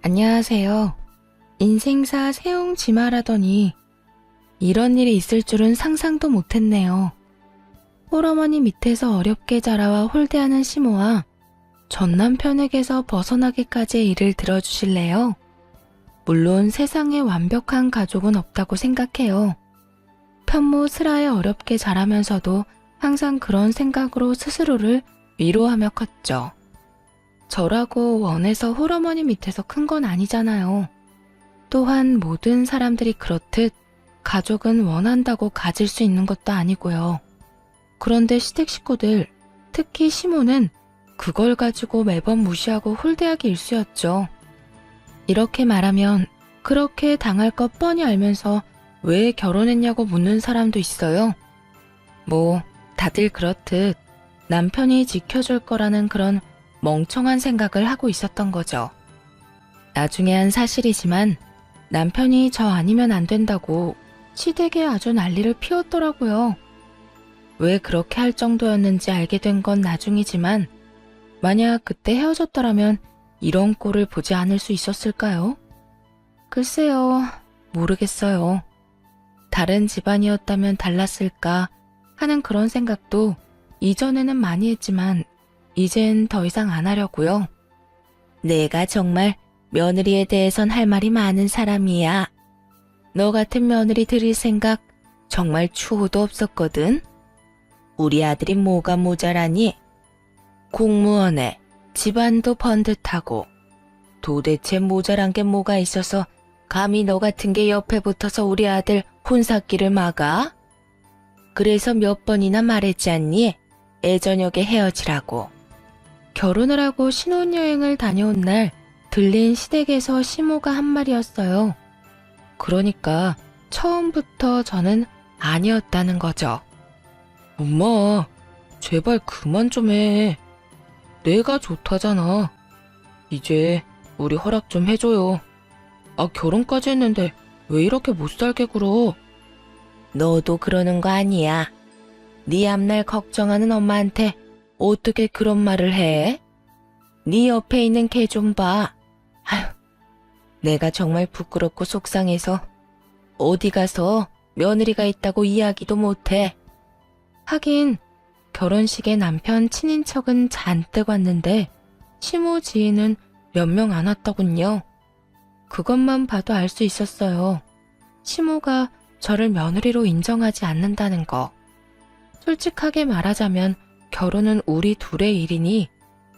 안녕하세요. 인생사 세옹지마라더니 이런 일이 있을 줄은 상상도 못했네요. 홀어머니 밑에서 어렵게 자라와 홀대하는 시모와 전 남편에게서 벗어나기까지의 일을 들어주실래요? 물론 세상에 완벽한 가족은 없다고 생각해요. 편모 슬아에 어렵게 자라면서도 항상 그런 생각으로 스스로를 위로하며 컸죠. 저라고 원해서 홀어머니 밑에서 큰 건 아니잖아요. 또한 모든 사람들이 그렇듯 가족은 원한다고 가질 수 있는 것도 아니고요. 그런데 시댁 식구들, 특히 시모는 그걸 가지고 매번 무시하고 홀대하기 일쑤였죠. 이렇게 말하면 그렇게 당할 것 뻔히 알면서 왜 결혼했냐고 묻는 사람도 있어요. 다들 그렇듯 남편이 지켜줄 거라는 그런 멍청한 생각을 하고 있었던 거죠. 나중에 한 사실이지만 남편이 저 아니면 안 된다고 시댁에 아주 난리를 피웠더라고요. 왜 그렇게 할 정도였는지 알게 된 건 나중이지만 만약 그때 헤어졌더라면 이런 꼴을 보지 않을 수 있었을까요? 글쎄요, 모르겠어요. 다른 집안이었다면 달랐을까 하는 그런 생각도 이전에는 많이 했지만 이젠 더 이상 안 하려고요. 내가 정말 며느리에 대해선 할 말이 많은 사람이야. 너 같은 며느리 들일 생각 정말 추호도 없었거든. 우리 아들이 뭐가 모자라니? 공무원에 집안도 번듯하고 도대체 모자란 게 뭐가 있어서 감히 너 같은 게 옆에 붙어서 우리 아들 혼사기를 막아? 그래서 몇 번이나 말했지 않니? 애저녁에 헤어지라고. 결혼을 하고 신혼여행을 다녀온 날 들린 시댁에서 시모가 한 말이었어요. 그러니까 처음부터 저는 아니었다는 거죠. 엄마, 제발 그만 좀 해. 내가 좋다잖아. 이제 우리 허락 좀 해줘요. 결혼까지 했는데 왜 이렇게 못 살게 굴어? 너도 그러는 거 아니야. 네 앞날 걱정하는 엄마한테 어떻게 그런 말을 해? 네 옆에 있는 걔 좀 봐. 아휴, 내가 정말 부끄럽고 속상해서 어디 가서 며느리가 있다고 이야기도 못해. 하긴 결혼식에 남편 친인척은 잔뜩 왔는데 시모 지인은 몇 명 안 왔더군요. 그것만 봐도 알 수 있었어요. 시모가 저를 며느리로 인정하지 않는다는 거. 솔직하게 말하자면 결혼은 우리 둘의 일이니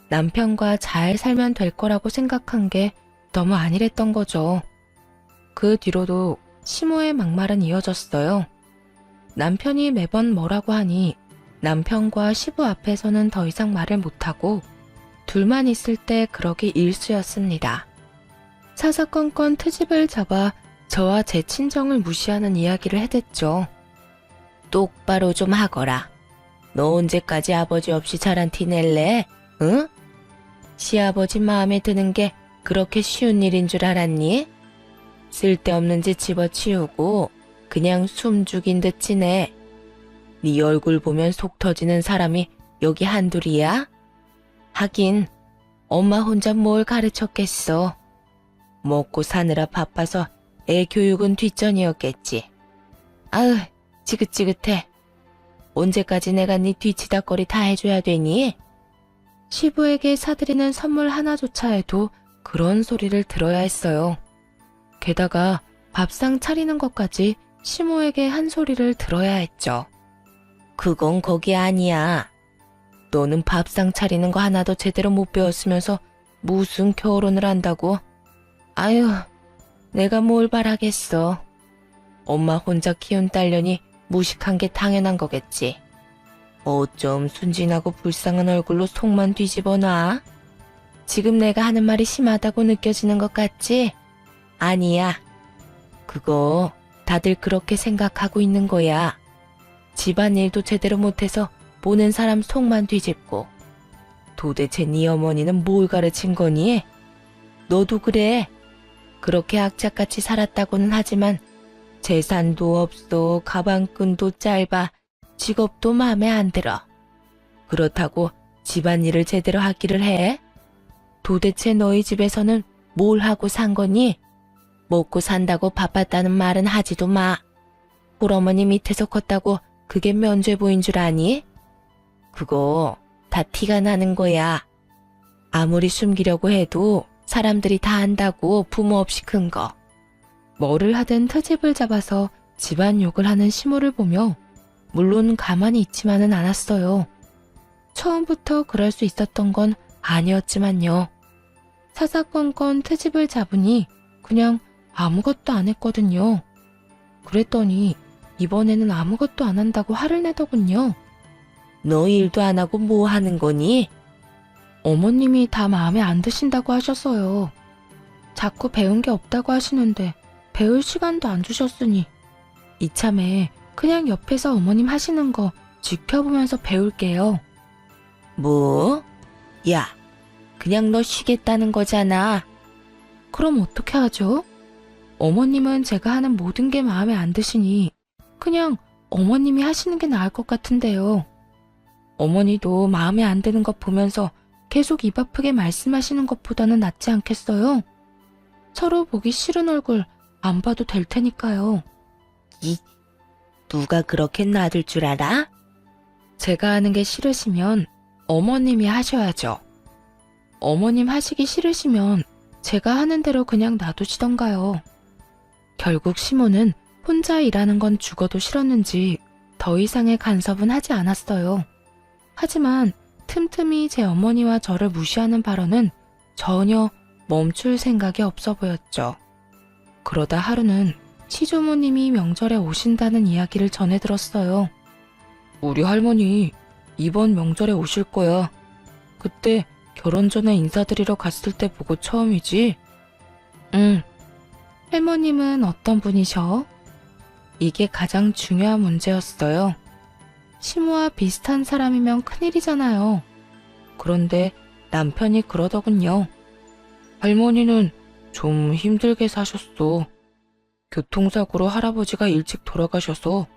남편과 잘 살면 될 거라고 생각한 게 너무 안일했던 거죠. 그 뒤로도 시모의 막말은 이어졌어요. 남편이 매번 뭐라고 하니 남편과 시부 앞에서는 더 이상 말을 못하고 둘만 있을 때 그러기 일쑤였습니다. 사사건건 트집을 잡아 저와 제 친정을 무시하는 이야기를 해댔죠. 똑바로 좀 하거라. 너 언제까지 아버지 없이 자란 티 낼래? 응? 시아버지 마음에 드는 게 그렇게 쉬운 일인 줄 알았니? 쓸데없는 짓 집어치우고 그냥 숨 죽인 듯 지내. 네 얼굴 보면 속 터지는 사람이 여기 한둘이야? 하긴 엄마 혼자 뭘 가르쳤겠어. 먹고 사느라 바빠서 애 교육은 뒷전이었겠지. 아으, 지긋지긋해. 언제까지 내가 네 뒤치다거리 다 해줘야 되니? 시부에게 사드리는 선물 하나조차 해도 그런 소리를 들어야 했어요. 게다가 밥상 차리는 것까지 시모에게 한 소리를 들어야 했죠. 그건 거기 아니야. 너는 밥상 차리는 거 하나도 제대로 못 배웠으면서 무슨 결혼을 한다고? 아유, 내가 뭘 바라겠어. 엄마 혼자 키운 딸려니 무식한 게 당연한 거겠지. 어쩜 순진하고 불쌍한 얼굴로 속만 뒤집어 놔? 지금 내가 하는 말이 심하다고 느껴지는 것 같지? 아니야. 그거 다들 그렇게 생각하고 있는 거야. 집안일도 제대로 못해서 보는 사람 속만 뒤집고. 도대체 네 어머니는 뭘 가르친 거니? 너도 그래. 그렇게 악착같이 살았다고는 하지만 재산도 없어, 가방끈도 짧아, 직업도 마음에 안 들어. 그렇다고 집안일을 제대로 하기를 해? 도대체 너희 집에서는 뭘 하고 산 거니? 먹고 산다고 바빴다는 말은 하지도 마. 홀어머니 밑에서 컸다고 그게 면죄부인 줄 아니? 그거 다 티가 나는 거야. 아무리 숨기려고 해도 사람들이 다 안다고 부모 없이 큰 거. 뭐를 하든 트집을 잡아서 집안 욕을 하는 시모를 보며 물론 가만히 있지만은 않았어요. 처음부터 그럴 수 있었던 건 아니었지만요. 사사건건 트집을 잡으니 그냥 아무것도 안 했거든요. 그랬더니 이번에는 아무것도 안 한다고 화를 내더군요. 너 일도 안 하고 뭐 하는 거니? 어머님이 다 마음에 안 드신다고 하셨어요. 자꾸 배운 게 없다고 하시는데 배울 시간도 안 주셨으니 이참에 그냥 옆에서 어머님 하시는 거 지켜보면서 배울게요. 뭐? 야, 그냥 너 쉬겠다는 거잖아. 그럼 어떻게 하죠? 어머님은 제가 하는 모든 게 마음에 안 드시니 그냥 어머님이 하시는 게 나을 것 같은데요. 어머니도 마음에 안 드는 것 보면서 계속 입 아프게 말씀하시는 것보다는 낫지 않겠어요? 서로 보기 싫은 얼굴 안 봐도 될 테니까요. 누가 그렇게 놔둘 줄 알아? 제가 하는 게 싫으시면 어머님이 하셔야죠. 어머님 하시기 싫으시면 제가 하는 대로 그냥 놔두시던가요. 결국 시모는 혼자 일하는 건 죽어도 싫었는지 더 이상의 간섭은 하지 않았어요. 하지만 틈틈이 제 어머니와 저를 무시하는 발언은 전혀 멈출 생각이 없어 보였죠. 그러다 하루는 시조모님이 명절에 오신다는 이야기를 전해 들었어요. 우리 할머니 이번 명절에 오실 거야. 그때 결혼 전에 인사드리러 갔을 때 보고 처음이지? 응. 할머님은 어떤 분이셔? 이게 가장 중요한 문제였어요. 시모와 비슷한 사람이면 큰일이잖아요. 그런데 남편이 그러더군요. 할머니는 좀 힘들게 사셨어. 교통사고로 할아버지가 일찍 돌아가셔서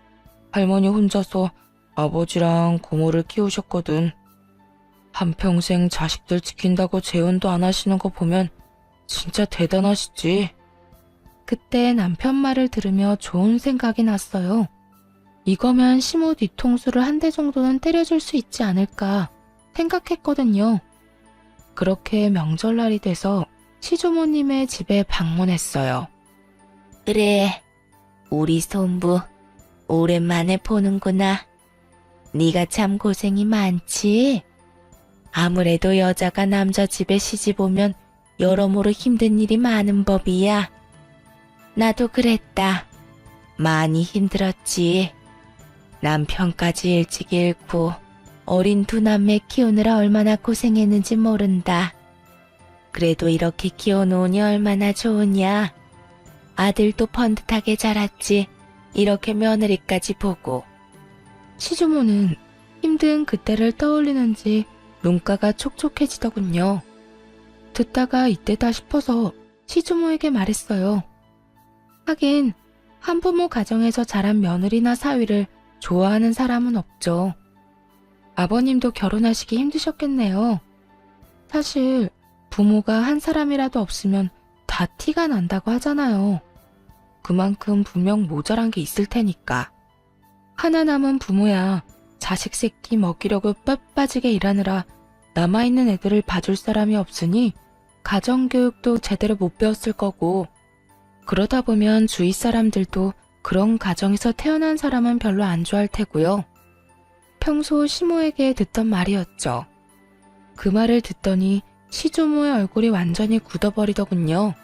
할머니 혼자서 아버지랑 고모를 키우셨거든. 한평생 자식들 지킨다고 재혼도 안 하시는 거 보면 진짜 대단하시지. 그때 남편 말을 들으며 좋은 생각이 났어요. 이거면 시모 뒤통수를 한 대 정도는 때려줄 수 있지 않을까 생각했거든요. 그렇게 명절날이 돼서 시조모님의 집에 방문했어요. 그래, 우리 손부 오랜만에 보는구나. 네가 참 고생이 많지? 아무래도 여자가 남자 집에 시집 오면 여러모로 힘든 일이 많은 법이야. 나도 그랬다. 많이 힘들었지. 남편까지 일찍 잃고 어린 두 남매 키우느라 얼마나 고생했는지 모른다. 그래도 이렇게 키워놓으니 얼마나 좋으냐. 아들도 번듯하게 자랐지. 이렇게 며느리까지 보고. 시주모는 힘든 그때를 떠올리는지 눈가가 촉촉해지더군요. 듣다가 이때다 싶어서 시주모에게 말했어요. 하긴 한부모 가정에서 자란 며느리나 사위를 좋아하는 사람은 없죠. 아버님도 결혼하시기 힘드셨겠네요. 사실 부모가 한 사람이라도 없으면 다 티가 난다고 하잖아요. 그만큼 분명 모자란 게 있을 테니까. 하나 남은 부모야 자식 새끼 먹이려고 뼈빠지게 일하느라 남아있는 애들을 봐줄 사람이 없으니 가정교육도 제대로 못 배웠을 거고, 그러다 보면 주위 사람들도 그런 가정에서 태어난 사람은 별로 안 좋아할 테고요. 평소 시모에게 듣던 말이었죠. 그 말을 듣더니 시조모의 얼굴이 완전히 굳어버리더군요.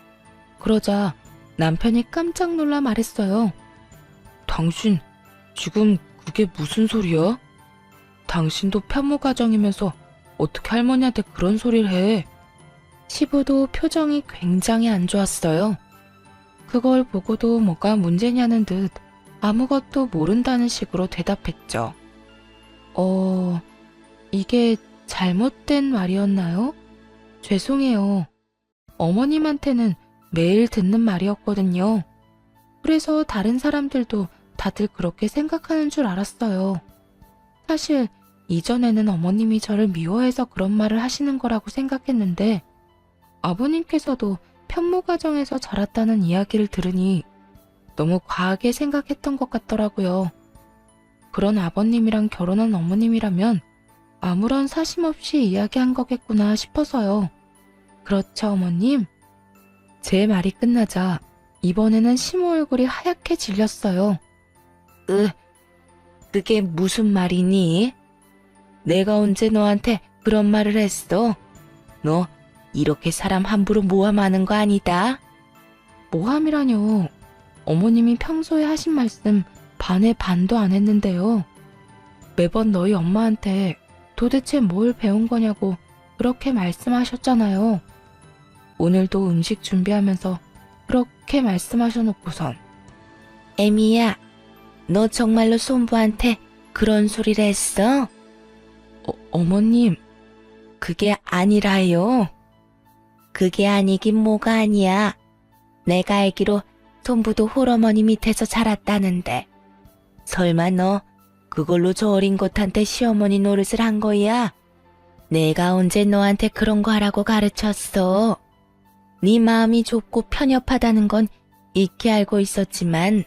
그러자 남편이 깜짝 놀라 말했어요. 당신 지금 그게 무슨 소리야? 당신도 편모 가정이면서 어떻게 할머니한테 그런 소리를 해? 시부도 표정이 굉장히 안 좋았어요. 그걸 보고도 뭐가 문제냐는 듯 아무것도 모른다는 식으로 대답했죠. 이게 잘못된 말이었나요? 죄송해요. 어머님한테는 매일 듣는 말이었거든요. 그래서 다른 사람들도 다들 그렇게 생각하는 줄 알았어요. 사실 이전에는 어머님이 저를 미워해서 그런 말을 하시는 거라고 생각했는데 아버님께서도 편모가정에서 자랐다는 이야기를 들으니 너무 과하게 생각했던 것 같더라고요. 그런 아버님이랑 결혼한 어머님이라면 아무런 사심 없이 이야기한 거겠구나 싶어서요. 그렇죠, 어머님? 제 말이 끝나자 이번에는 시모 얼굴이 하얗게 질렸어요. 그게 무슨 말이니? 내가 언제 너한테 그런 말을 했어? 너 이렇게 사람 함부로 모함하는 거 아니다? 모함이라뇨. 어머님이 평소에 하신 말씀 반에 반도 안 했는데요. 매번 너희 엄마한테 도대체 뭘 배운 거냐고 그렇게 말씀하셨잖아요. 오늘도 음식 준비하면서 그렇게 말씀하셔놓고선. 에미야, 너 정말로 손부한테 그런 소리를 했어? 어머님, 그게 아니라요. 그게 아니긴 뭐가 아니야. 내가 알기로 손부도 홀어머니 밑에서 자랐다는데. 설마 너 그걸로 저 어린 것한테 시어머니 노릇을 한 거야? 내가 언제 너한테 그런 거 하라고 가르쳤어. 네 마음이 좁고 편협하다는 건 익히 알고 있었지만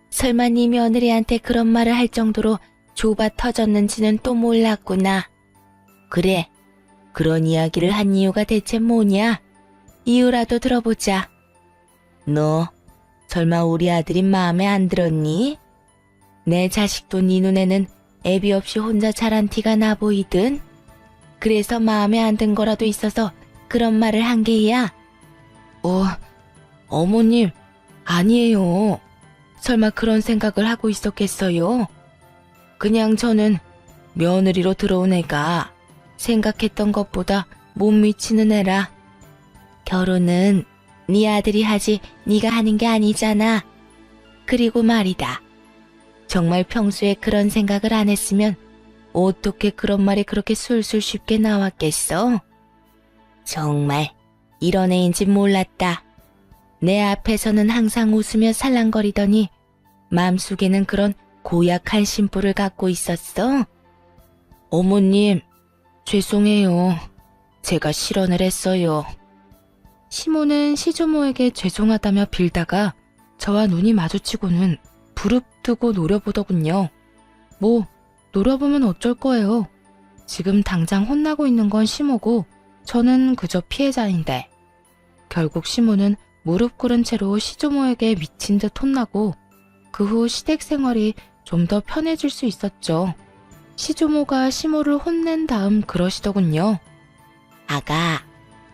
설마 네 며느리한테 그런 말을 할 정도로 좁아 터졌는지는 또 몰랐구나. 그래, 그런 이야기를 한 이유가 대체 뭐냐? 이유라도 들어보자. 너 설마 우리 아들이 마음에 안 들었니? 내 자식도 네 눈에는 애비 없이 혼자 자란 티가 나 보이든? 그래서 마음에 안 든 거라도 있어서 그런 말을 한 게야? 어머님, 아니에요. 설마 그런 생각을 하고 있었겠어요? 그냥 저는 며느리로 들어온 애가 생각했던 것보다 못 미치는 애라. 결혼은 네 아들이 하지 네가 하는 게 아니잖아. 그리고 말이다. 정말 평소에 그런 생각을 안 했으면 어떻게 그런 말이 그렇게 술술 쉽게 나왔겠어? 정말 이런 애인지 몰랐다. 내 앞에서는 항상 웃으며 살랑거리더니 마음속에는 그런 고약한 심보를 갖고 있었어. 어머님, 죄송해요. 제가 실언을 했어요. 시모는 시조모에게 죄송하다며 빌다가 저와 눈이 마주치고는 부릅뜨고 노려보더군요. 뭐 노려보면 어쩔 거예요. 지금 당장 혼나고 있는 건 시모고 저는 그저 피해자인데. 결국 시모는 무릎 꿇은 채로 시조모에게 미친 듯 혼나고 그 후 시댁 생활이 좀 더 편해질 수 있었죠. 시조모가 시모를 혼낸 다음 그러시더군요. 아가,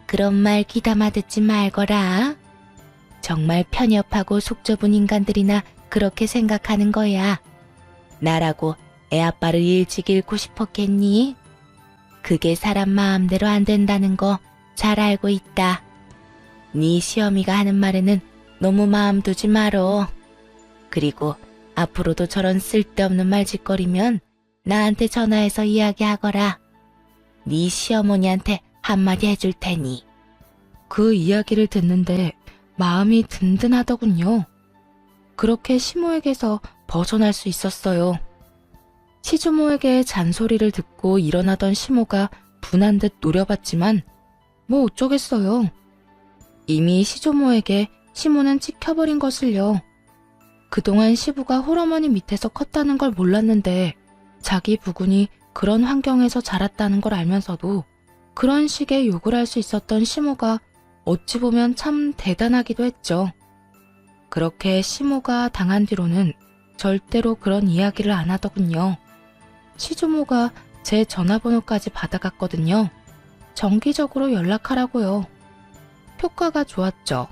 그런 말 귀담아 듣지 말거라. 정말 편협하고 속 좁은 인간들이나 그렇게 생각하는 거야. 나라고 애아빠를 일찍 잃고 싶었겠니? 그게 사람 마음대로 안 된다는 거 잘 알고 있다. 네 시어미가 하는 말에는 너무 마음 두지 말어. 그리고 앞으로도 저런 쓸데없는 말 짓거리면 나한테 전화해서 이야기하거라. 네 시어머니한테 한마디 해줄 테니. 그 이야기를 듣는데 마음이 든든하더군요. 그렇게 시모에게서 벗어날 수 있었어요. 시조모에게 잔소리를 듣고 일어나던 시모가 분한 듯 노려봤지만 뭐 어쩌겠어요. 이미 시조모에게 시모는 찍혀버린 것을요. 그동안 시부가 홀어머니 밑에서 컸다는 걸 몰랐는데 자기 부군이 그런 환경에서 자랐다는 걸 알면서도 그런 식의 욕을 할 수 있었던 시모가 어찌 보면 참 대단하기도 했죠. 그렇게 시모가 당한 뒤로는 절대로 그런 이야기를 안 하더군요. 시조모가 제 전화번호까지 받아갔거든요. 정기적으로 연락하라고요. 효과가 좋았죠.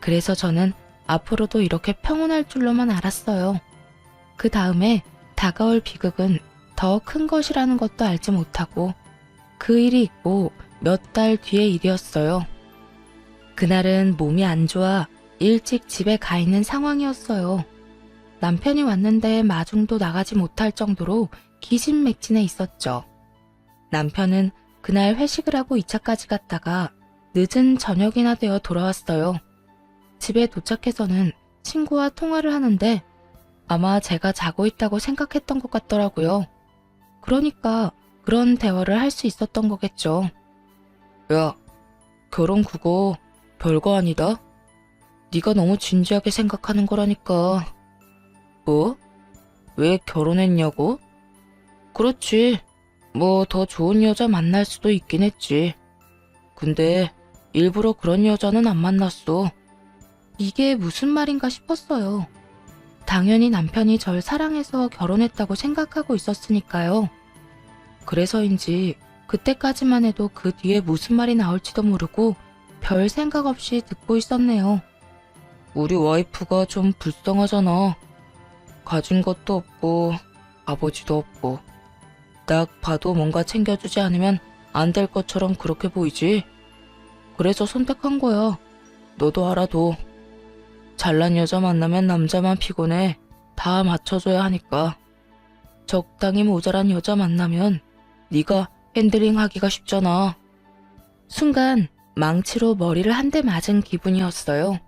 그래서 저는 앞으로도 이렇게 평온할 줄로만 알았어요. 그 다음에 다가올 비극은 더 큰 것이라는 것도 알지 못하고 그 일이 있고 몇 달 뒤의 일이었어요. 그날은 몸이 안 좋아 일찍 집에 가 있는 상황이었어요. 남편이 왔는데 마중도 나가지 못할 정도로 기진맥진해 있었죠. 남편은 그날 회식을 하고 2차까지 갔다가 늦은 저녁이나 되어 돌아왔어요. 집에 도착해서는 친구와 통화를 하는데 아마 제가 자고 있다고 생각했던 것 같더라고요. 그러니까 그런 대화를 할 수 있었던 거겠죠. 야, 결혼 그거 별거 아니다. 네가 너무 진지하게 생각하는 거라니까. 뭐? 왜 결혼했냐고? 그렇지. 뭐 더 좋은 여자 만날 수도 있긴 했지. 근데 일부러 그런 여자는 안 만났어. 이게 무슨 말인가 싶었어요. 당연히 남편이 절 사랑해서 결혼했다고 생각하고 있었으니까요. 그래서인지 그때까지만 해도 그 뒤에 무슨 말이 나올지도 모르고 별 생각 없이 듣고 있었네요. 우리 와이프가 좀 불쌍하잖아. 가진 것도 없고 아버지도 없고 딱 봐도 뭔가 챙겨주지 않으면 안 될 것처럼 그렇게 보이지. 그래서 선택한 거야. 너도 알아도. 잘난 여자 만나면 남자만 피곤해. 다 맞춰줘야 하니까. 적당히 모자란 여자 만나면 네가 핸들링하기가 쉽잖아. 순간 망치로 머리를 한 대 맞은 기분이었어요.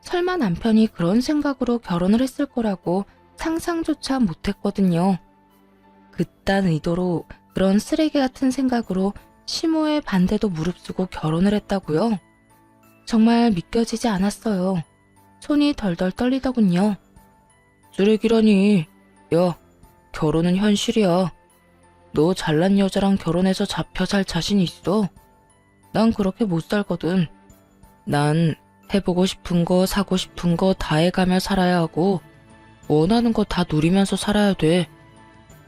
설마 남편이 그런 생각으로 결혼을 했을 거라고 상상조차 못했거든요. 그딴 의도로 그런 쓰레기 같은 생각으로 시모의 반대도 무릅쓰고 결혼을 했다고요? 정말 믿겨지지 않았어요. 손이 덜덜 떨리더군요. 쓰레기라니. 야, 결혼은 현실이야. 너 잘난 여자랑 결혼해서 잡혀 살 자신 있어? 난 그렇게 못 살거든. 난 해보고 싶은 거, 사고 싶은 거 다 해가며 살아야 하고 원하는 거 다 누리면서 살아야 돼.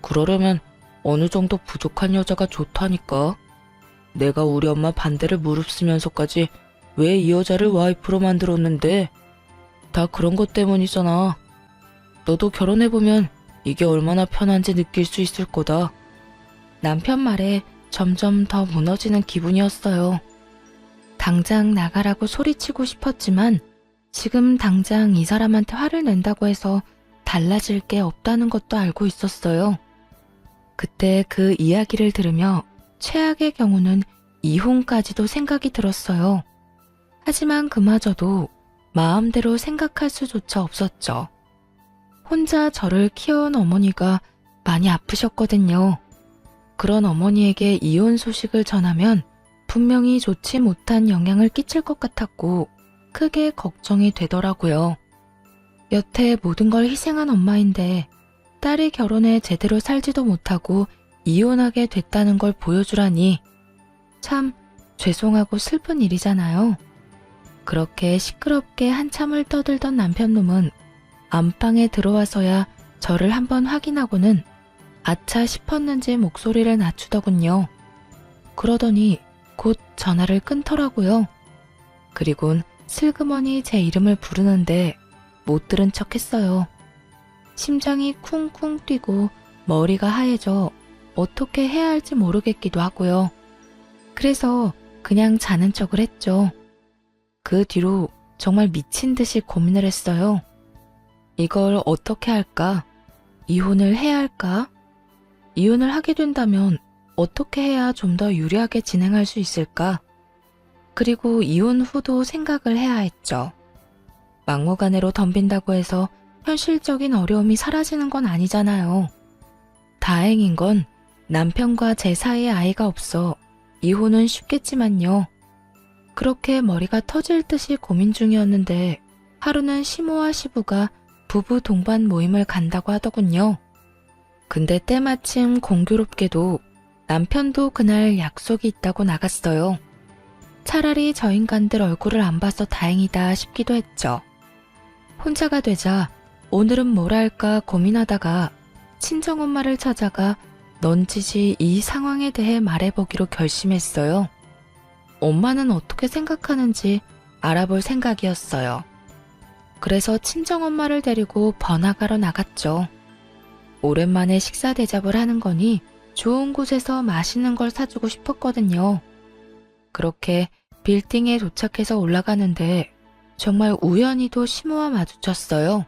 그러려면 어느 정도 부족한 여자가 좋다니까. 내가 우리 엄마 반대를 무릅쓰면서까지 왜 이 여자를 와이프로 만들었는데? 다 그런 것 때문이잖아. 너도 결혼해보면 이게 얼마나 편한지 느낄 수 있을 거다. 남편 말에 점점 더 무너지는 기분이었어요. 당장 나가라고 소리치고 싶었지만 지금 당장 이 사람한테 화를 낸다고 해서 달라질 게 없다는 것도 알고 있었어요. 그때 그 이야기를 들으며 최악의 경우는 이혼까지도 생각이 들었어요. 하지만 그마저도 마음대로 생각할 수조차 없었죠. 혼자 저를 키워온 어머니가 많이 아프셨거든요. 그런 어머니에게 이혼 소식을 전하면 분명히 좋지 못한 영향을 끼칠 것 같았고 크게 걱정이 되더라고요. 여태 모든 걸 희생한 엄마인데 딸이 결혼해 제대로 살지도 못하고 이혼하게 됐다는 걸 보여주라니 참 죄송하고 슬픈 일이잖아요. 그렇게 시끄럽게 한참을 떠들던 남편놈은 안방에 들어와서야 저를 한번 확인하고는 아차 싶었는지 목소리를 낮추더군요. 그러더니 곧 전화를 끊더라고요. 그리곤 슬그머니 제 이름을 부르는데 못 들은 척 했어요. 심장이 쿵쿵 뛰고 머리가 하얘져 어떻게 해야 할지 모르겠기도 하고요. 그래서 그냥 자는 척을 했죠. 그 뒤로 정말 미친 듯이 고민을 했어요. 이걸 어떻게 할까? 이혼을 해야 할까? 이혼을 하게 된다면 어떻게 해야 좀 더 유리하게 진행할 수 있을까? 그리고 이혼 후도 생각을 해야 했죠. 막무가내로 덤빈다고 해서 현실적인 어려움이 사라지는 건 아니잖아요. 다행인 건 남편과 제 사이에 아이가 없어 이혼은 쉽겠지만요. 그렇게 머리가 터질 듯이 고민 중이었는데 하루는 시모와 시부가 부부 동반 모임을 간다고 하더군요. 근데 때마침 공교롭게도 남편도 그날 약속이 있다고 나갔어요. 차라리 저 인간들 얼굴을 안 봐서 다행이다 싶기도 했죠. 혼자가 되자 오늘은 뭘 할까 고민하다가 친정엄마를 찾아가 넌지시 이 상황에 대해 말해보기로 결심했어요. 엄마는 어떻게 생각하는지 알아볼 생각이었어요. 그래서 친정엄마를 데리고 번화가로 나갔죠. 오랜만에 식사 대접을 하는 거니 좋은 곳에서 맛있는 걸 사주고 싶었거든요. 그렇게 빌딩에 도착해서 올라가는데 정말 우연히도 시모와 마주쳤어요.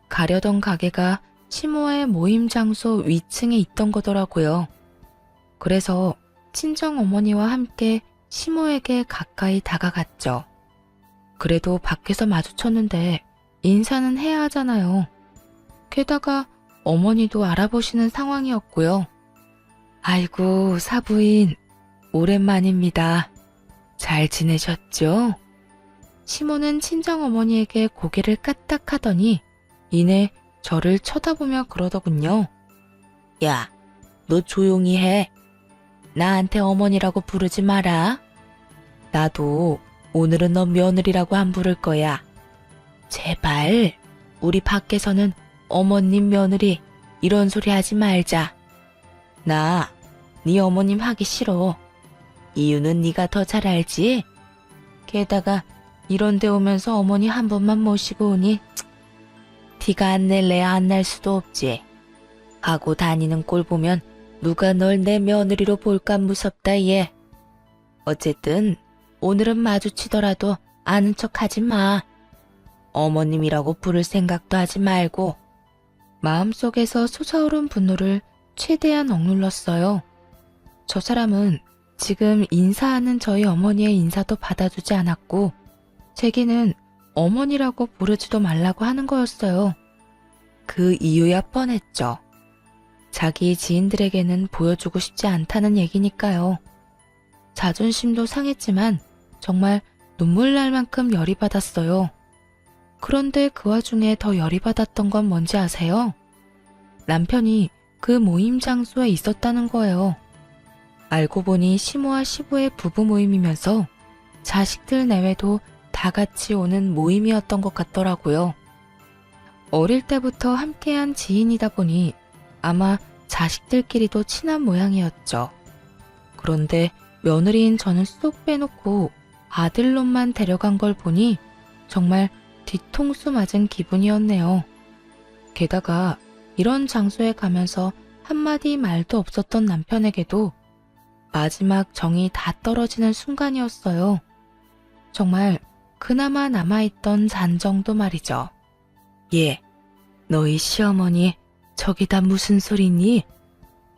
가려던 가게가 시모의 모임 장소 위층에 있던 거더라고요. 그래서 친정어머니와 함께 시모에게 가까이 다가갔죠. 그래도 밖에서 마주쳤는데 인사는 해야 하잖아요. 게다가 어머니도 알아보시는 상황이었고요. 아이고, 사부인, 오랜만입니다. 잘 지내셨죠? 시모는 친정어머니에게 고개를 까딱하더니 이내 저를 쳐다보며 그러더군요. 야, 너 조용히 해. 나한테 어머니라고 부르지 마라. 나도 오늘은 너 며느리라고 안 부를 거야. 제발 우리 밖에서는 어머님 며느리 이런 소리 하지 말자. 나 네 어머님 하기 싫어. 이유는 네가 더 잘 알지? 게다가 이런 데 오면서 어머니 한 번만 모시고 오니 티가 안 낼래야 안 날 수도 없지. 하고 다니는 꼴 보면 누가 널 내 며느리로 볼까 무섭다 얘. 어쨌든 오늘은 마주치더라도 아는 척 하지 마. 어머님이라고 부를 생각도 하지 말고. 마음속에서 솟아오른 분노를 최대한 억눌렀어요. 저 사람은 지금 인사하는 저희 어머니의 인사도 받아주지 않았고 제게는 어머니라고 부르지도 말라고 하는 거였어요. 그 이유야 뻔했죠. 자기 지인들에게는 보여주고 싶지 않다는 얘기니까요. 자존심도 상했지만 정말 눈물 날 만큼 열이 받았어요. 그런데 그 와중에 더 열이 받았던 건 뭔지 아세요? 남편이 그 모임 장소에 있었다는 거예요. 알고 보니 시모와 시부의 부부 모임이면서 자식들 내외도 다 같이 오는 모임이었던 것 같더라고요. 어릴 때부터 함께한 지인이다 보니 아마 자식들끼리도 친한 모양이었죠. 그런데 며느리인 저는 쏙 빼놓고 아들놈만 데려간 걸 보니 정말 뒤통수 맞은 기분이었네요. 게다가 이런 장소에 가면서 한마디 말도 없었던 남편에게도 마지막 정이 다 떨어지는 순간이었어요. 정말 그나마 남아있던 잔정도 말이죠. 예, 너희 시어머니 저기다 무슨 소리니?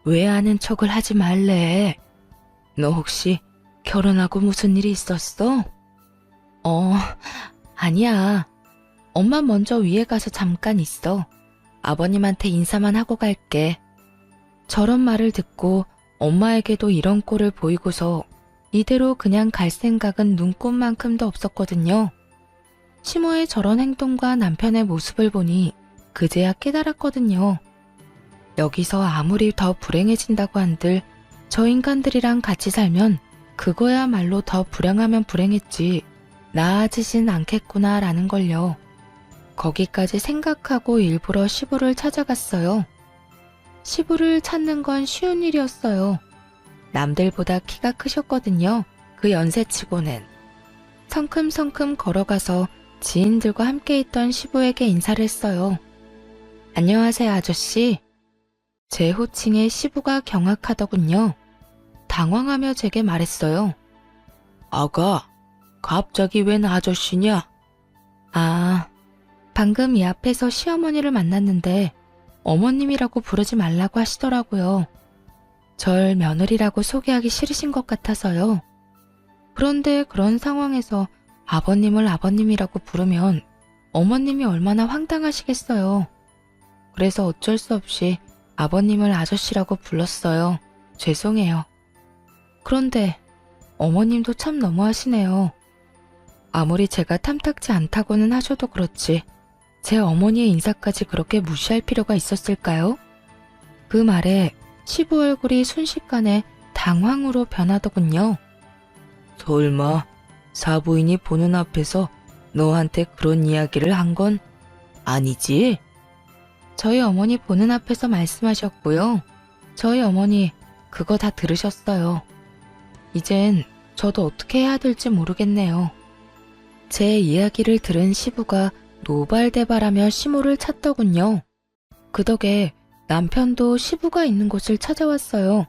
왜 아는 척을 하지 말래? 너 혹시 결혼하고 무슨 일이 있었어? 아니야. 엄마 먼저 위에 가서 잠깐 있어. 아버님한테 인사만 하고 갈게. 저런 말을 듣고 엄마에게도 이런 꼴을 보이고서 이대로 그냥 갈 생각은 눈꼽만큼도 없었거든요. 시모의 저런 행동과 남편의 모습을 보니 그제야 깨달았거든요. 여기서 아무리 더 불행해진다고 한들 저 인간들이랑 같이 살면 그거야말로 더 불행하면 불행했지 나아지진 않겠구나라는 걸요. 거기까지 생각하고 일부러 시부를 찾아갔어요. 시부를 찾는 건 쉬운 일이었어요. 남들보다 키가 크셨거든요. 그 연세치고는. 성큼성큼 걸어가서 지인들과 함께 있던 시부에게 인사를 했어요. 안녕하세요, 아저씨. 제 호칭에 시부가 경악하더군요. 당황하며 제게 말했어요. 아가, 갑자기 웬 아저씨냐? 아, 방금 이 앞에서 시어머니를 만났는데 어머님이라고 부르지 말라고 하시더라고요. 절 며느리라고 소개하기 싫으신 것 같아서요. 그런데 그런 상황에서 아버님을 아버님이라고 부르면 어머님이 얼마나 황당하시겠어요. 그래서 어쩔 수 없이 아버님을 아저씨라고 불렀어요. 죄송해요. 그런데 어머님도 참 너무하시네요. 아무리 제가 탐탁지 않다고는 하셔도 그렇지 제 어머니의 인사까지 그렇게 무시할 필요가 있었을까요? 그 말에 시부 얼굴이 순식간에 당황으로 변하더군요. 설마 사부인이 보는 앞에서 너한테 그런 이야기를 한 건 아니지? 저희 어머니 보는 앞에서 말씀하셨고요. 저희 어머니 그거 다 들으셨어요. 이젠 저도 어떻게 해야 될지 모르겠네요. 제 이야기를 들은 시부가 노발대발하며 시모를 찾더군요. 그 덕에 남편도 시부가 있는 곳을 찾아왔어요.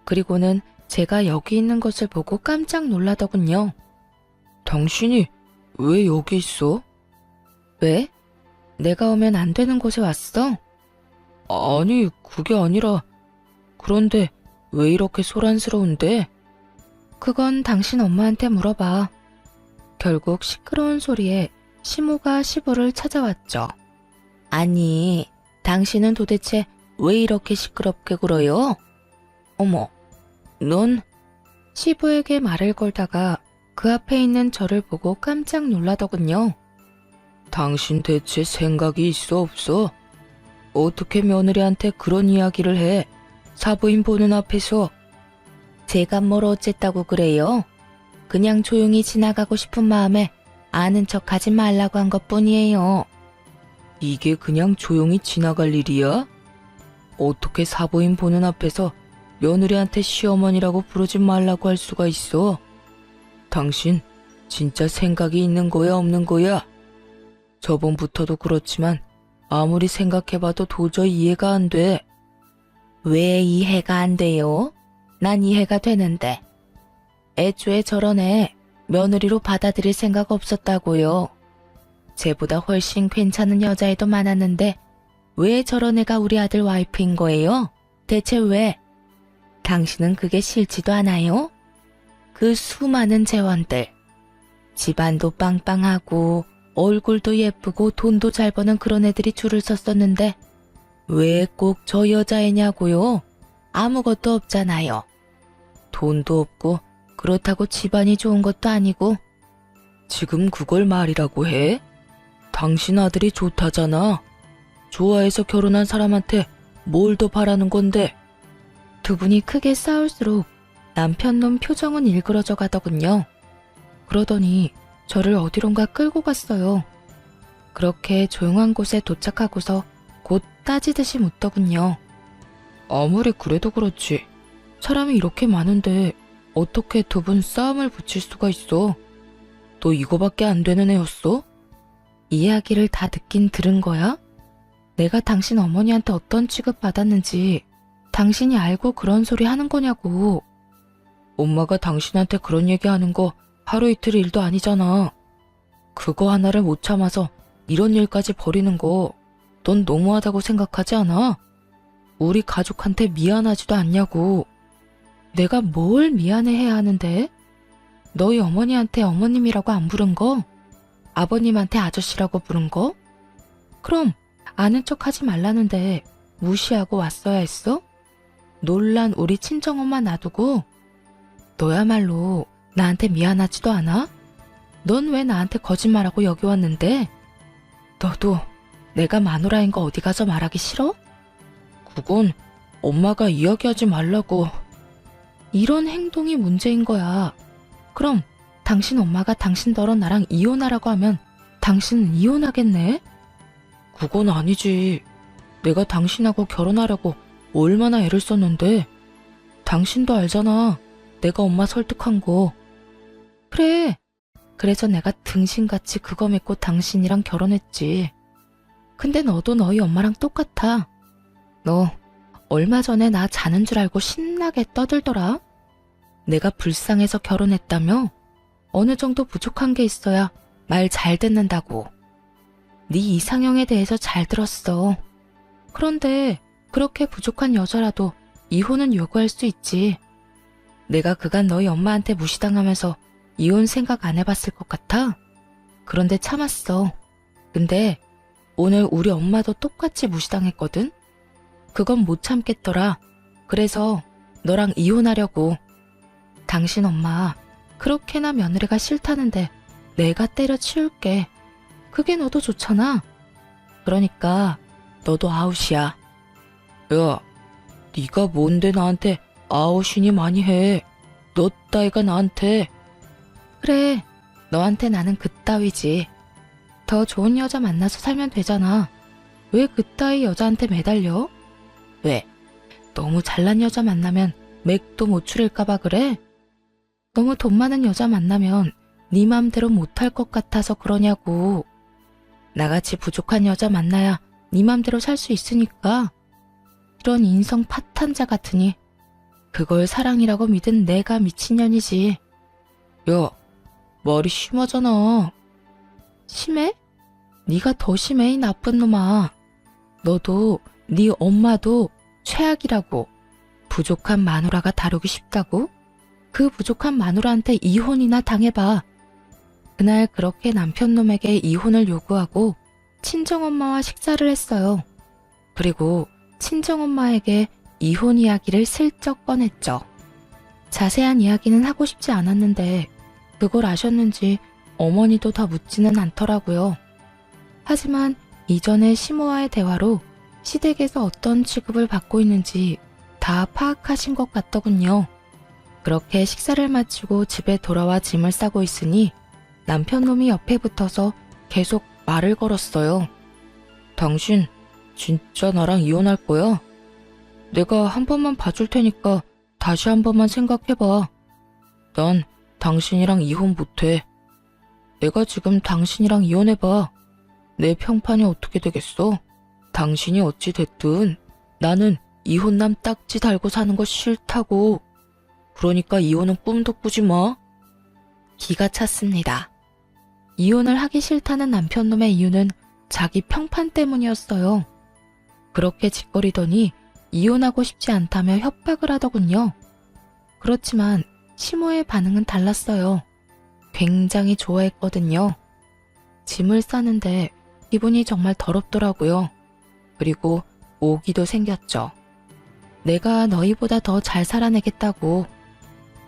그리고는 제가 여기 있는 것을 보고 깜짝 놀라더군요. 당신이 왜 여기 있어? 왜? 내가 오면 안 되는 곳에 왔어? 아니, 그게 아니라 그런데 왜 이렇게 소란스러운데? 그건 당신 엄마한테 물어봐. 결국 시끄러운 소리에 시모가 시부를 찾아왔죠. 아니, 당신은 도대체 왜 이렇게 시끄럽게 굴어요? 어머, 넌? 시부에게 말을 걸다가 그 앞에 있는 저를 보고 깜짝 놀라더군요. 당신 대체 생각이 있어 없어? 어떻게 며느리한테 그런 이야기를 해? 사부인 보는 앞에서. 제가 뭘 어쨌다고 그래요? 그냥 조용히 지나가고 싶은 마음에 아는 척 하지 말라고 한 것뿐이에요. 이게 그냥 조용히 지나갈 일이야? 어떻게 사부인 보는 앞에서 며느리한테 시어머니라고 부르지 말라고 할 수가 있어? 당신 진짜 생각이 있는 거야 없는 거야? 저번부터도 그렇지만 아무리 생각해봐도 도저히 이해가 안 돼. 왜 이해가 안 돼요? 난 이해가 되는데. 애초에 저런 애 며느리로 받아들일 생각 없었다고요. 쟤보다 훨씬 괜찮은 여자애도 많았는데 왜 저런 애가 우리 아들 와이프인 거예요? 대체 왜? 당신은 그게 싫지도 않아요? 그 수많은 재원들. 집안도 빵빵하고 얼굴도 예쁘고 돈도 잘 버는 그런 애들이 줄을 섰었는데 왜 꼭 저 여자애냐고요? 아무것도 없잖아요. 돈도 없고 그렇다고 집안이 좋은 것도 아니고. 지금 그걸 말이라고 해? 당신 아들이 좋다잖아. 좋아해서 결혼한 사람한테 뭘 더 바라는 건데. 두 분이 크게 싸울수록 남편 놈 표정은 일그러져 가더군요. 그러더니 저를 어디론가 끌고 갔어요. 그렇게 조용한 곳에 도착하고서 곧 따지듯이 묻더군요. 아무리 그래도 그렇지. 사람이 이렇게 많은데 어떻게 두 분 싸움을 붙일 수가 있어? 너 이거밖에 안 되는 애였어? 이야기를 다 듣긴 들은 거야? 내가 당신 어머니한테 어떤 취급 받았는지 당신이 알고 그런 소리 하는 거냐고. 엄마가 당신한테 그런 얘기하는 거 하루 이틀 일도 아니잖아. 그거 하나를 못 참아서 이런 일까지 벌이는 거 넌 너무하다고 생각하지 않아? 우리 가족한테 미안하지도 않냐고. 내가 뭘 미안해해야 하는데? 너희 어머니한테 어머님이라고 안 부른 거? 아버님한테 아저씨라고 부른 거? 그럼 아는 척 하지 말라는데 무시하고 왔어야 했어? 놀란 우리 친정엄마 놔두고? 너야말로 나한테 미안하지도 않아? 넌 왜 나한테 거짓말하고 여기 왔는데? 너도 내가 마누라인 거 어디 가서 말하기 싫어? 그건 엄마가 이야기하지 말라고. 이런 행동이 문제인 거야. 그럼 당신 엄마가 당신더러 나랑 이혼하라고 하면 당신은 이혼하겠네? 그건 아니지. 내가 당신하고 결혼하려고 얼마나 애를 썼는데. 당신도 알잖아. 내가 엄마 설득한 거. 그래. 그래서 내가 등신같이 그거 믿고 당신이랑 결혼했지. 근데 너도 너희 엄마랑 똑같아. 너 얼마 전에 나 자는 줄 알고 신나게 떠들더라. 내가 불쌍해서 결혼했다며? 어느 정도 부족한 게 있어야 말 잘 듣는다고. 네 이상형에 대해서 잘 들었어. 그런데 그렇게 부족한 여자라도 이혼은 요구할 수 있지. 내가 그간 너희 엄마한테 무시당하면서 이혼 생각 안 해봤을 것 같아? 그런데 참았어. 근데 오늘 우리 엄마도 똑같이 무시당했거든? 그건 못 참겠더라. 그래서 너랑 이혼하려고. 당신 엄마 그렇게나 며느리가 싫다는데 내가 때려치울게. 그게 너도 좋잖아. 그러니까 너도 아웃이야. 야, 네가 뭔데 나한테 아웃이니 많이 해. 너 따위가 나한테. 그래, 너한테 나는 그따위지. 더 좋은 여자 만나서 살면 되잖아. 왜 그따위 여자한테 매달려? 왜? 너무 잘난 여자 만나면 맥도 못 추릴까봐 그래? 너무 돈 많은 여자 만나면 네 맘대로 못할 것 같아서 그러냐고. 나같이 부족한 여자 만나야 네 맘대로 살 수 있으니까. 이런 인성 파탄자 같으니 그걸 사랑이라고 믿은 내가 미친년이지. 야, 말이 심하잖아. 심해? 네가 더 심해, 이 나쁜 놈아. 너도 네 엄마도 최악이라고. 부족한 마누라가 다루기 쉽다고? 그 부족한 마누라한테 이혼이나 당해봐. 그날 그렇게 남편놈에게 이혼을 요구하고 친정엄마와 식사를 했어요. 그리고 친정엄마에게 이혼 이야기를 슬쩍 꺼냈죠. 자세한 이야기는 하고 싶지 않았는데 그걸 아셨는지 어머니도 더 묻지는 않더라고요. 하지만 이전의 시모와의 대화로 시댁에서 어떤 취급을 받고 있는지 다 파악하신 것 같더군요. 그렇게 식사를 마치고 집에 돌아와 짐을 싸고 있으니 남편 놈이 옆에 붙어서 계속 말을 걸었어요. 당신 진짜 나랑 이혼할 거야? 내가 한 번만 봐줄 테니까 다시 한 번만 생각해봐. 난 당신이랑 이혼 못해. 내가 지금 당신이랑 이혼해봐. 내 평판이 어떻게 되겠어? 당신이 어찌 됐든 나는 이혼남 딱지 달고 사는 거 싫다고. 그러니까 이혼은 꿈도 꾸지 마. 기가 찼습니다. 이혼을 하기 싫다는 남편놈의 이유는 자기 평판 때문이었어요. 그렇게 짓거리더니 이혼하고 싶지 않다며 협박을 하더군요. 그렇지만 시모의 반응은 달랐어요. 굉장히 좋아했거든요. 짐을 싸는데 기분이 정말 더럽더라고요. 그리고 오기도 생겼죠. 내가 너희보다 더 잘 살아내겠다고.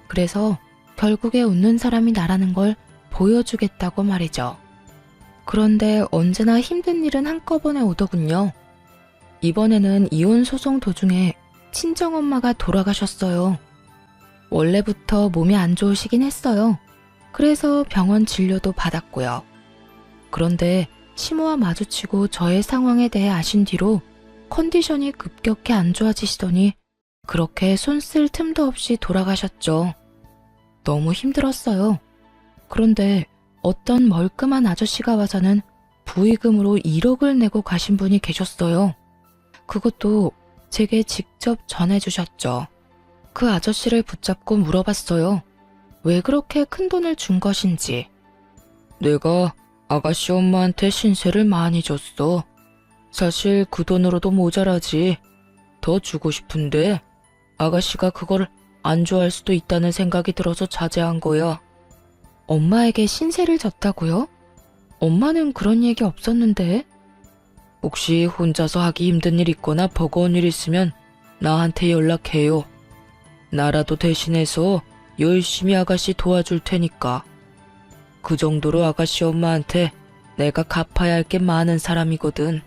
그래서 결국에 웃는 사람이 나라는 걸 보여주겠다고 말이죠. 그런데 언제나 힘든 일은 한꺼번에 오더군요. 이번에는 이혼 소송 도중에 친정엄마가 돌아가셨어요. 원래부터 몸이 안 좋으시긴 했어요. 그래서 병원 진료도 받았고요. 그런데 시모와 마주치고 저의 상황에 대해 아신 뒤로 컨디션이 급격히 안 좋아지시더니 그렇게 손 쓸 틈도 없이 돌아가셨죠. 너무 힘들었어요. 그런데 어떤 멀끔한 아저씨가 와서는 부의금으로 1억을 내고 가신 분이 계셨어요. 그것도 제게 직접 전해주셨죠. 그 아저씨를 붙잡고 물어봤어요. 왜 그렇게 큰 돈을 준 것인지. 내가 아가씨 엄마한테 신세를 많이 줬어. 사실 그 돈으로도 모자라지. 더 주고 싶은데 아가씨가 그걸 안 좋아할 수도 있다는 생각이 들어서 자제한 거야. 엄마에게 신세를 졌다고요? 엄마는 그런 얘기 없었는데. 혹시 혼자서 하기 힘든 일 있거나 버거운 일 있으면 나한테 연락해요. 나라도 대신해서 열심히 아가씨 도와줄 테니까. 그 정도로 아가씨 엄마한테 내가 갚아야 할 게 많은 사람이거든.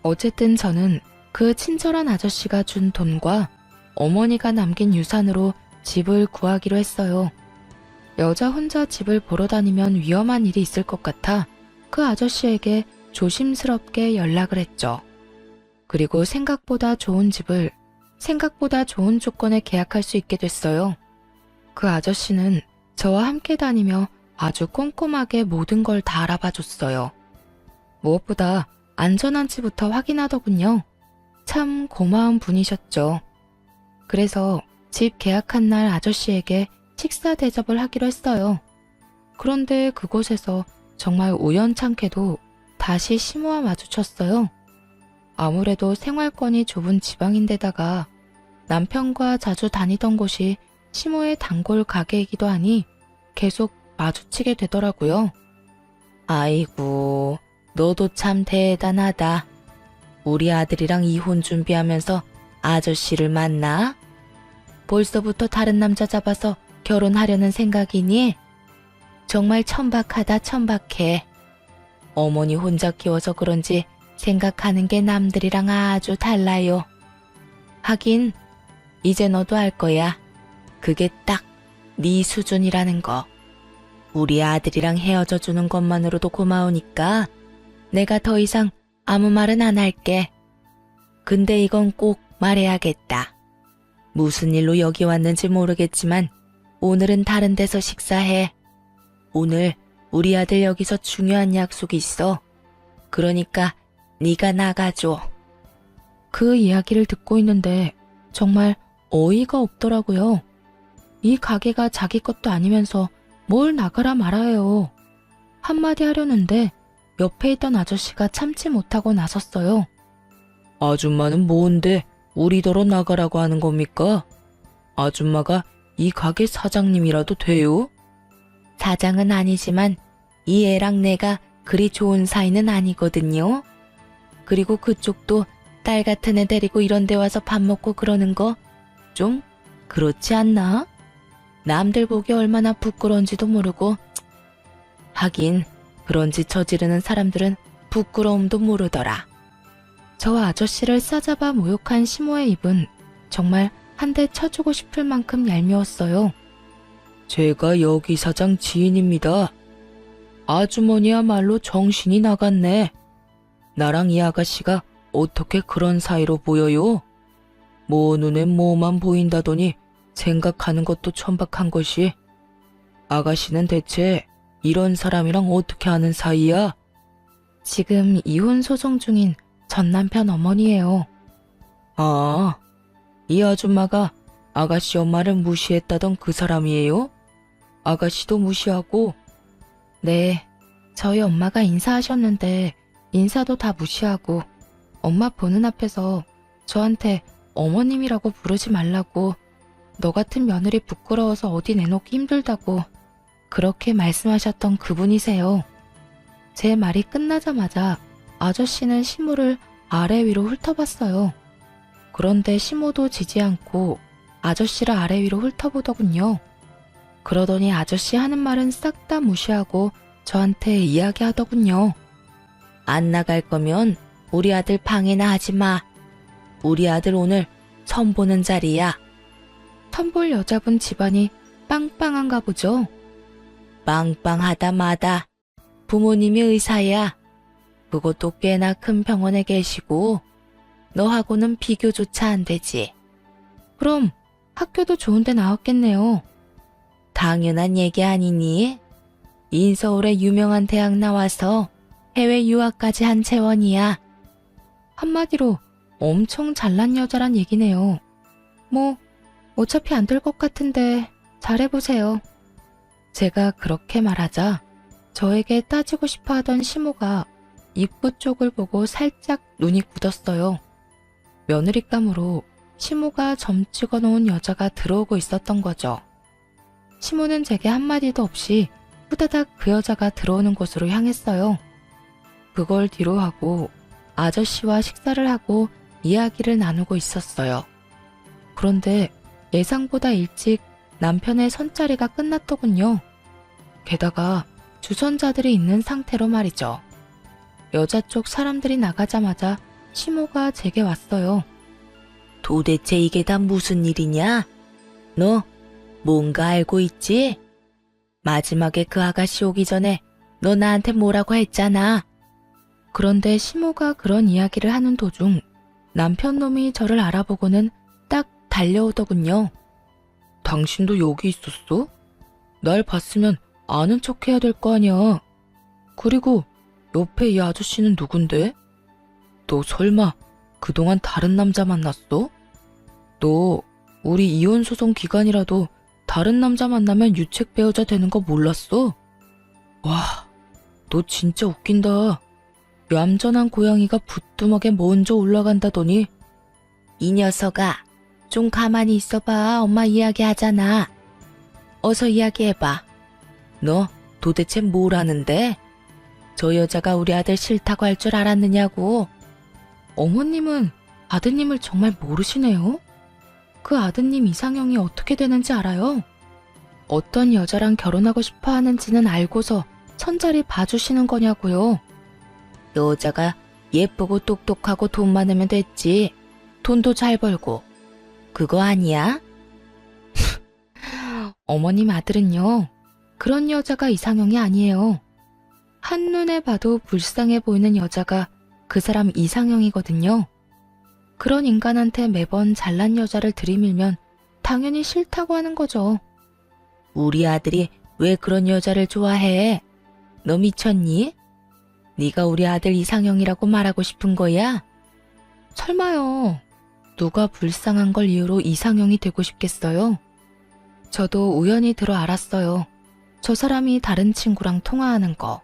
어쨌든 저는 그 친절한 아저씨가 준 돈과 어머니가 남긴 유산으로 집을 구하기로 했어요. 여자 혼자 집을 보러 다니면 위험한 일이 있을 것 같아 그 아저씨에게 조심스럽게 연락을 했죠. 그리고 생각보다 좋은 집을 생각보다 좋은 조건에 계약할 수 있게 됐어요. 그 아저씨는 저와 함께 다니며 아주 꼼꼼하게 모든 걸 다 알아봐 줬어요. 무엇보다 안전한지부터 확인하더군요. 참 고마운 분이셨죠. 그래서 집 계약한 날 아저씨에게 식사 대접을 하기로 했어요. 그런데 그곳에서 정말 우연찮게도 다시 시모와 마주쳤어요. 아무래도 생활권이 좁은 지방인데다가 남편과 자주 다니던 곳이 시모의 단골 가게이기도 하니 계속 마주치게 되더라고요. 아이고, 너도 참 대단하다. 우리 아들이랑 이혼 준비하면서 아저씨를 만나? 벌써부터 다른 남자 잡아서 결혼하려는 생각이니? 정말 천박하다, 천박해. 어머니 혼자 키워서 그런지 생각하는 게 남들이랑 아주 달라요. 하긴 이제 너도 알 거야. 그게 딱 네 수준이라는 거. 우리 아들이랑 헤어져 주는 것만으로도 고마우니까 내가 더 이상 아무 말은 안 할게. 근데 이건 꼭 말해야겠다. 무슨 일로 여기 왔는지 모르겠지만 오늘은 다른 데서 식사해. 오늘 우리 아들 여기서 중요한 약속이 있어. 그러니까 네가 나가줘. 그 이야기를 듣고 있는데 정말 어이가 없더라고요. 이 가게가 자기 것도 아니면서 뭘 나가라 말아요. 한마디 하려는데 옆에 있던 아저씨가 참지 못하고 나섰어요. 아줌마는 뭔데 우리더러 나가라고 하는 겁니까? 아줌마가 이 가게 사장님이라도 돼요? 사장은 아니지만 이 애랑 내가 그리 좋은 사이는 아니거든요. 그리고 그쪽도 딸 같은 애 데리고 이런 데 와서 밥 먹고 그러는 거 좀 그렇지 않나? 남들 보기 얼마나 부끄러운지도 모르고. 하긴 그런 짓 저지르는 사람들은 부끄러움도 모르더라. 저 아저씨를 싸잡아 모욕한 시모의 입은 정말 한 대 쳐주고 싶을 만큼 얄미웠어요. 제가 여기 사장 지인입니다. 아주머니야말로 정신이 나갔네. 나랑 이 아가씨가 어떻게 그런 사이로 보여요? 뭐 눈에 뭐만 보인다더니 생각하는 것도 천박한 것이. 아가씨는 대체 이런 사람이랑 어떻게 아는 사이야? 지금 이혼 소송 중인 전 남편 어머니예요. 아, 이 아줌마가 아가씨 엄마를 무시했다던 그 사람이에요? 아가씨도 무시하고? 네, 저희 엄마가 인사하셨는데 인사도 다 무시하고 엄마 보는 앞에서 저한테 어머님이라고 부르지 말라고, 너 같은 며느리 부끄러워서 어디 내놓기 힘들다고 그렇게 말씀하셨던 그분이세요. 제 말이 끝나자마자 아저씨는 시모를 아래 위로 훑어봤어요. 그런데 시모도 지지 않고 아저씨를 아래 위로 훑어보더군요. 그러더니 아저씨 하는 말은 싹 다 무시하고 저한테 이야기하더군요. 안 나갈 거면 우리 아들 방해나 하지 마. 우리 아들 오늘 선 보는 자리야. 선볼 여자분 집안이 빵빵한가 보죠. 빵빵하다 마다. 부모님이 의사야. 그것도 꽤나 큰 병원에 계시고 너하고는 비교조차 안 되지. 그럼 학교도 좋은 데 나왔겠네요. 당연한 얘기 아니니? 인서울의 유명한 대학 나와서 해외 유학까지 한 채원이야. 한마디로 엄청 잘난 여자란 얘기네요. 뭐 어차피 안 될 것 같은데 잘해보세요. 제가 그렇게 말하자 저에게 따지고 싶어 하던 시모가 입구 쪽을 보고 살짝 눈이 굳었어요. 며느리감으로 시모가 점 찍어 놓은 여자가 들어오고 있었던 거죠. 시모는 제게 한마디도 없이 후다닥 그 여자가 들어오는 곳으로 향했어요. 그걸 뒤로 하고 아저씨와 식사를 하고 이야기를 나누고 있었어요. 그런데 예상보다 일찍 남편의 선자리가 끝났더군요. 게다가 주선자들이 있는 상태로 말이죠. 여자 쪽 사람들이 나가자마자 시모가 제게 왔어요. 도대체 이게 다 무슨 일이냐? 너 뭔가 알고 있지? 마지막에 그 아가씨 오기 전에 너 나한테 뭐라고 했잖아. 그런데 시모가 그런 이야기를 하는 도중 남편 놈이 저를 알아보고는 딱 달려오더군요. 당신도 여기 있었어? 날 봤으면 아는 척 해야 될 거 아니야. 그리고 옆에 이 아저씨는 누군데? 너 설마 그동안 다른 남자 만났어? 너 우리 이혼 소송 기간이라도 다른 남자 만나면 유책 배우자 되는 거 몰랐어? 와, 너 진짜 웃긴다. 얌전한 고양이가 부뚜막에 먼저 올라간다더니. 이 녀석아, 좀 가만히 있어봐. 엄마 이야기하잖아. 어서 이야기해봐. 너 도대체 뭘 아는데? 저 여자가 우리 아들 싫다고 할 줄 알았느냐고. 어머님은 아드님을 정말 모르시네요. 그 아드님 이상형이 어떻게 되는지 알아요? 어떤 여자랑 결혼하고 싶어 하는지는 알고서 천자리 봐주시는 거냐고요. 여자가 예쁘고 똑똑하고 돈 많으면 됐지. 돈도 잘 벌고. 그거 아니야? 어머님 아들은요, 그런 여자가 이상형이 아니에요. 한눈에 봐도 불쌍해 보이는 여자가 그 사람 이상형이거든요. 그런 인간한테 매번 잘난 여자를 들이밀면 당연히 싫다고 하는 거죠. 우리 아들이 왜 그런 여자를 좋아해? 너 미쳤니? 네가 우리 아들 이상형이라고 말하고 싶은 거야? 설마요. 누가 불쌍한 걸 이유로 이상형이 되고 싶겠어요? 저도 우연히 들어 알았어요. 저 사람이 다른 친구랑 통화하는 거.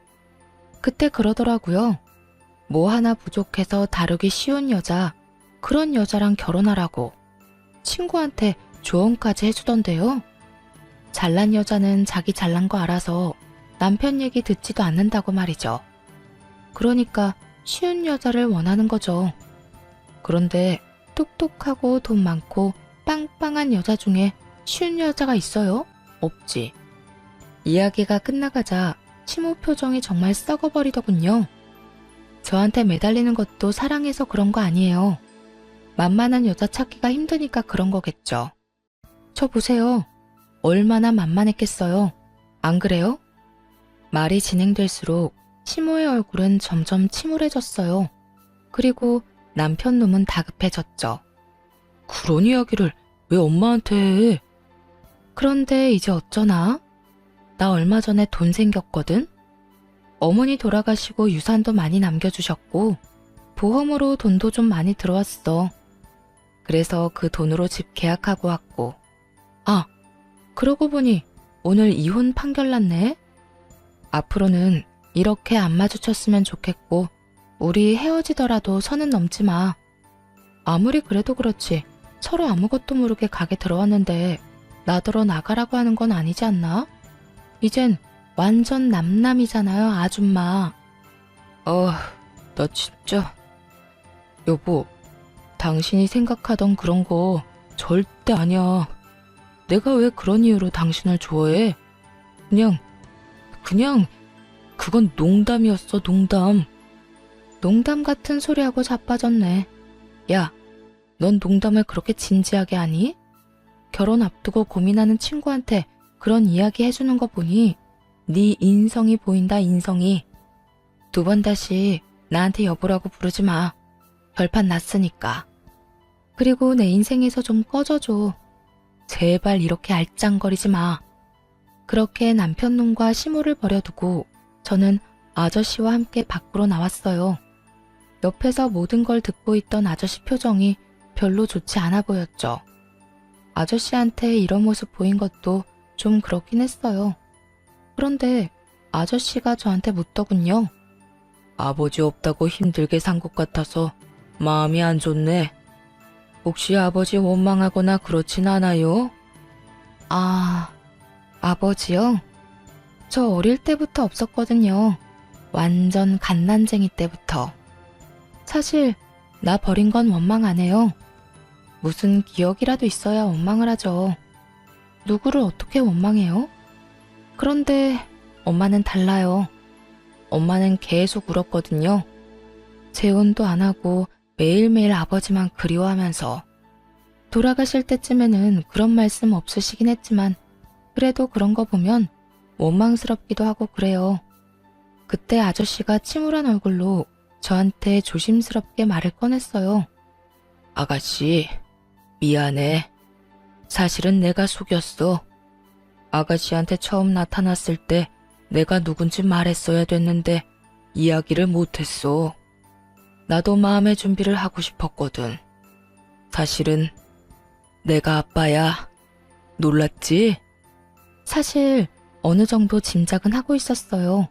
그때 그러더라고요. 뭐 하나 부족해서 다루기 쉬운 여자, 그런 여자랑 결혼하라고. 친구한테 조언까지 해주던데요. 잘난 여자는 자기 잘난 거 알아서 남편 얘기 듣지도 않는다고 말이죠. 그러니까 쉬운 여자를 원하는 거죠. 그런데 똑똑하고 돈 많고 빵빵한 여자 중에 쉬운 여자가 있어요? 없지. 이야기가 끝나가자 시모 표정이 정말 썩어버리더군요. 저한테 매달리는 것도 사랑해서 그런 거 아니에요. 만만한 여자 찾기가 힘드니까 그런 거겠죠. 저 보세요. 얼마나 만만했겠어요. 안 그래요? 말이 진행될수록 시모의 얼굴은 점점 침울해졌어요. 그리고 남편 놈은 다급해졌죠. 그런 이야기를 왜 엄마한테 해? 그런데 이제 어쩌나? 나 얼마 전에 돈 생겼거든? 어머니 돌아가시고 유산도 많이 남겨주셨고 보험으로 돈도 좀 많이 들어왔어. 그래서 그 돈으로 집 계약하고 왔고. 아, 그러고 보니 오늘 이혼 판결 났네? 앞으로는 이렇게 안 마주쳤으면 좋겠고 우리 헤어지더라도 선은 넘지 마. 아무리 그래도 그렇지 서로 아무것도 모르게 가게 들어왔는데 나더러 나가라고 하는 건 아니지 않나? 이젠 완전 남남이잖아요, 아줌마. 나 진짜. 여보, 당신이 생각하던 그런 거 절대 아니야. 내가 왜 그런 이유로 당신을 좋아해? 그냥 그건 농담이었어, 농담. 농담 같은 소리하고 자빠졌네. 야, 넌 농담을 그렇게 진지하게 하니? 결혼 앞두고 고민하는 친구한테 그런 이야기 해주는 거 보니 네 인성이 보인다, 인성이. 2번 다시 나한테 여보라고 부르지 마. 결판 났으니까. 그리고 내 인생에서 좀 꺼져줘. 제발 이렇게 알짱거리지 마. 그렇게 남편놈과 시모를 버려두고 저는 아저씨와 함께 밖으로 나왔어요. 옆에서 모든 걸 듣고 있던 아저씨 표정이 별로 좋지 않아 보였죠. 아저씨한테 이런 모습 보인 것도 좀 그렇긴 했어요. 그런데 아저씨가 저한테 묻더군요. 아버지 없다고 힘들게 산 것 같아서 마음이 안 좋네. 혹시 아버지 원망하거나 그렇진 않아요? 아, 아버지요? 저 어릴 때부터 없었거든요. 완전 갓난쟁이 때부터. 사실 나 버린 건 원망 안 해요. 무슨 기억이라도 있어야 원망을 하죠. 누구를 어떻게 원망해요? 그런데 엄마는 달라요. 엄마는 계속 울었거든요. 재혼도 안 하고 매일매일 아버지만 그리워하면서. 돌아가실 때쯤에는 그런 말씀 없으시긴 했지만 그래도 그런 거 보면 원망스럽기도 하고 그래요. 그때 아저씨가 침울한 얼굴로 저한테 조심스럽게 말을 꺼냈어요. 아가씨, 미안해. 사실은 내가 속였어. 아가씨한테 처음 나타났을 때 내가 누군지 말했어야 됐는데 이야기를 못했어. 나도 마음의 준비를 하고 싶었거든. 사실은 내가 아빠야. 놀랐지? 사실 어느 정도 짐작은 하고 있었어요.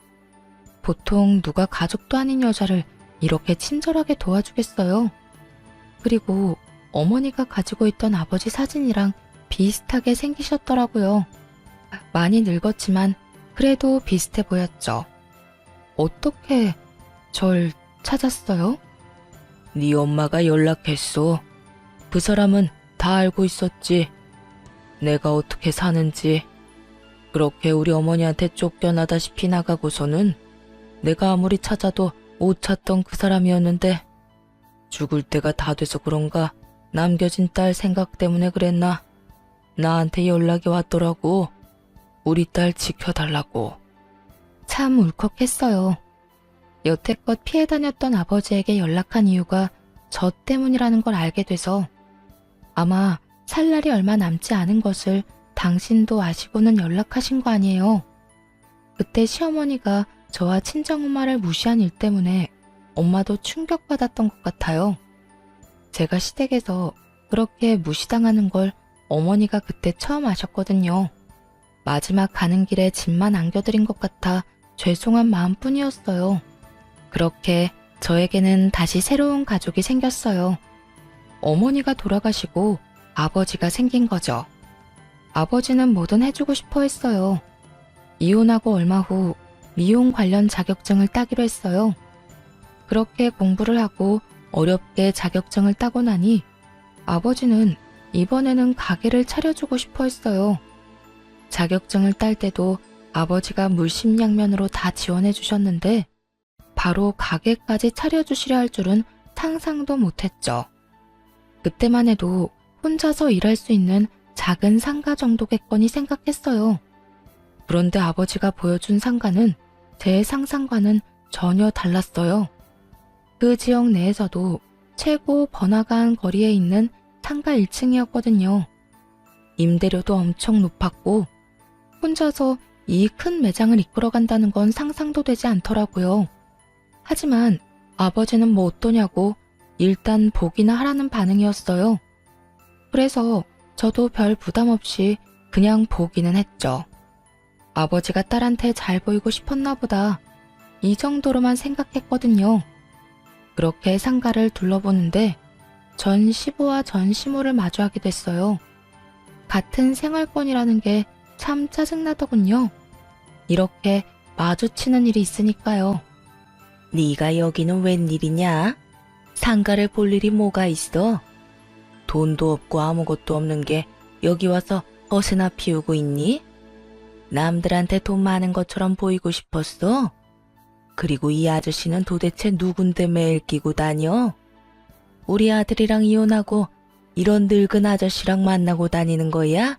보통 누가 가족도 아닌 여자를 이렇게 친절하게 도와주겠어요. 그리고 어머니가 가지고 있던 아버지 사진이랑 비슷하게 생기셨더라고요. 많이 늙었지만 그래도 비슷해 보였죠. 어떻게 절 찾았어요? 네 엄마가 연락했어. 그 사람은 다 알고 있었지. 내가 어떻게 사는지. 그렇게 우리 어머니한테 쫓겨나다시피 나가고서는 내가 아무리 찾아도 못 찾던 그 사람이었는데 죽을 때가 다 돼서 그런가 남겨진 딸 생각 때문에 그랬나 나한테 연락이 왔더라고. 우리 딸 지켜달라고. 참 울컥했어요. 여태껏 피해 다녔던 아버지에게 연락한 이유가 저 때문이라는 걸 알게 돼서 아마 살 날이 얼마 남지 않은 것을 당신도 아시고는 연락하신 거 아니에요. 그때 시어머니가 저와 친정엄마를 무시한 일 때문에 엄마도 충격받았던 것 같아요. 제가 시댁에서 그렇게 무시당하는 걸 어머니가 그때 처음 아셨거든요. 마지막 가는 길에 짐만 안겨드린 것 같아 죄송한 마음뿐이었어요. 그렇게 저에게는 다시 새로운 가족이 생겼어요. 어머니가 돌아가시고 아버지가 생긴 거죠. 아버지는 뭐든 해주고 싶어 했어요. 이혼하고 얼마 후 미용 관련 자격증을 따기로 했어요. 그렇게 공부를 하고 어렵게 자격증을 따고 나니 아버지는 이번에는 가게를 차려주고 싶어 했어요. 자격증을 딸 때도 아버지가 물심양면으로 다 지원해 주셨는데 바로 가게까지 차려주시려 할 줄은 상상도 못했죠. 그때만 해도 혼자서 일할 수 있는 작은 상가 정도겠거니 생각했어요. 그런데 아버지가 보여준 상가는 제 상상과는 전혀 달랐어요. 그 지역 내에서도 최고 번화가한 거리에 있는 상가 1층이었거든요. 임대료도 엄청 높았고 혼자서 이 큰 매장을 이끌어간다는 건 상상도 되지 않더라고요. 하지만 아버지는 뭐 어떠냐고 일단 보기나 하라는 반응이었어요. 그래서 저도 별 부담 없이 그냥 보기는 했죠. 아버지가 딸한테 잘 보이고 싶었나 보다. 이 정도로만 생각했거든요. 그렇게 상가를 둘러보는데 전 시부와 전 시모를 마주하게 됐어요. 같은 생활권이라는 게 참 짜증나더군요. 이렇게 마주치는 일이 있으니까요. 네가 여기는 웬일이냐? 상가를 볼 일이 뭐가 있어? 돈도 없고 아무것도 없는 게 여기 와서 허세나 피우고 있니? 남들한테 돈 많은 것처럼 보이고 싶었어? 그리고 이 아저씨는 도대체 누군데 매일 끼고 다녀? 우리 아들이랑 이혼하고 이런 늙은 아저씨랑 만나고 다니는 거야?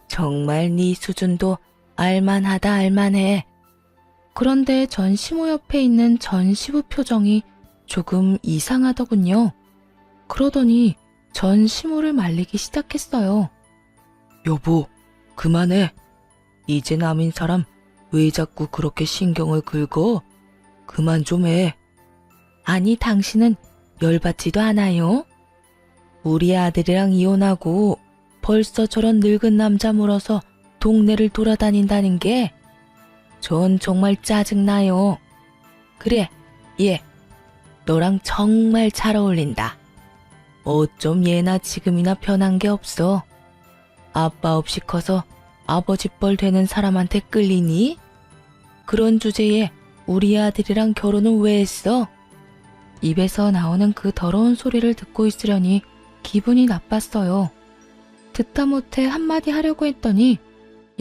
정말 네 수준도 알만하다 알만해. 그런데 전 시모 옆에 있는 전 시부 표정이 조금 이상하더군요. 그러더니 전 시모를 말리기 시작했어요. 여보, 그만해. 이제 남인 사람 왜 자꾸 그렇게 신경을 긁어? 그만 좀 해. 아니, 당신은 열받지도 않아요? 우리 아들이랑 이혼하고 벌써 저런 늙은 남자 물어서 동네를 돌아다닌다는 게 전 정말 짜증나요. 그래, 얘 너랑 정말 잘 어울린다. 어쩜 얘나 지금이나 변한 게 없어. 아빠 없이 커서 아버지 뻘 되는 사람한테 끌리니? 그런 주제에 우리 아들이랑 결혼은 왜 했어? 입에서 나오는 그 더러운 소리를 듣고 있으려니 기분이 나빴어요. 듣다 못해 한마디 하려고 했더니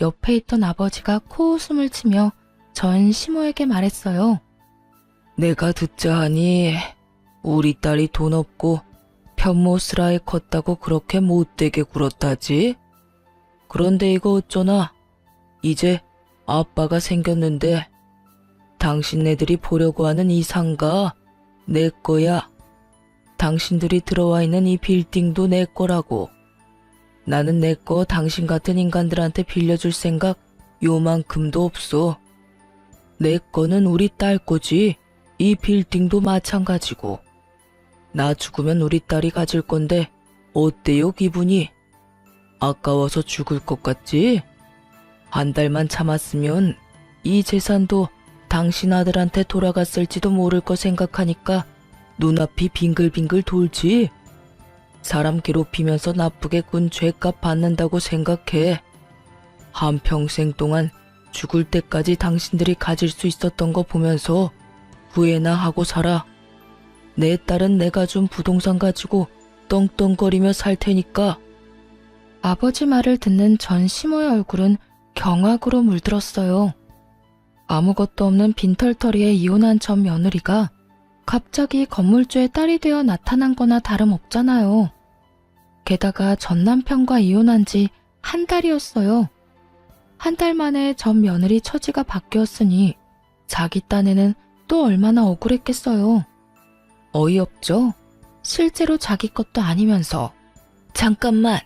옆에 있던 아버지가 코웃음을 치며 전 시모에게 말했어요. 내가 듣자 하니 우리 딸이 돈 없고 편모스라에 컸다고 그렇게 못되게 굴었다지? 그런데 이거 어쩌나? 이제 아빠가 생겼는데 당신네들이 보려고 하는 이 상가 내 거야. 당신들이 들어와 있는 이 빌딩도 내 거라고. 나는 내 거 당신 같은 인간들한테 빌려줄 생각 요만큼도 없어. 내 거는 우리 딸 거지. 이 빌딩도 마찬가지고. 나 죽으면 우리 딸이 가질 건데 어때요 기분이? 아까워서 죽을 것 같지? 한 달만 참았으면 이 재산도 당신 아들한테 돌아갔을지도 모를 거 생각하니까 눈앞이 빙글빙글 돌지. 사람 괴롭히면서 나쁘게 군 죄값 받는다고 생각해. 한평생 동안 죽을 때까지 당신들이 가질 수 있었던 거 보면서 후회나 하고 살아. 내 딸은 내가 준 부동산 가지고 떵떵거리며 살 테니까. 아버지 말을 듣는 전 시모의 얼굴은 경악으로 물들었어요. 아무것도 없는 빈털터리에 이혼한 전 며느리가 갑자기 건물주의 딸이 되어 나타난 거나 다름없잖아요. 게다가 전 남편과 이혼한 지 한 달이었어요. 한 달 만에 전 며느리 처지가 바뀌었으니 자기 딴에는 또 얼마나 억울했겠어요. 어이없죠? 실제로 자기 것도 아니면서. 잠깐만.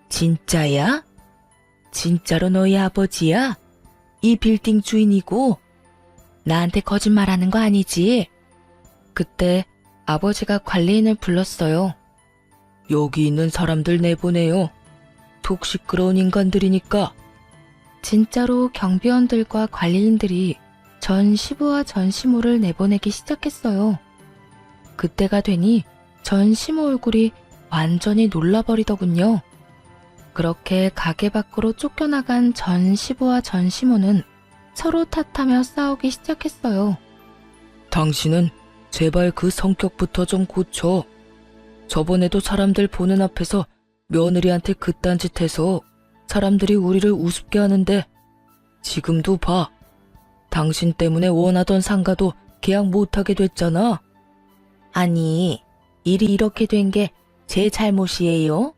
진짜야? 진짜로 너희 아버지야? 이 빌딩 주인이고? 나한테 거짓말하는 거 아니지? 그때 아버지가 관리인을 불렀어요. 여기 있는 사람들 내보내요. 톡 시끄러운 인간들이니까. 진짜로 경비원들과 관리인들이 전 시부와 전 시모를 내보내기 시작했어요. 그때가 되니 전 시모 얼굴이 완전히 놀라버리더군요. 그렇게 가게 밖으로 쫓겨나간 전 시부와 전 시모는 서로 탓하며 싸우기 시작했어요. 당신은 제발 그 성격부터 좀 고쳐. 저번에도 사람들 보는 앞에서 며느리한테 그딴 짓 해서 사람들이 우리를 우습게 하는데 지금도 봐. 당신 때문에 원하던 상가도 계약 못하게 됐잖아. 아니, 일이 이렇게 된 게 제 잘못이에요?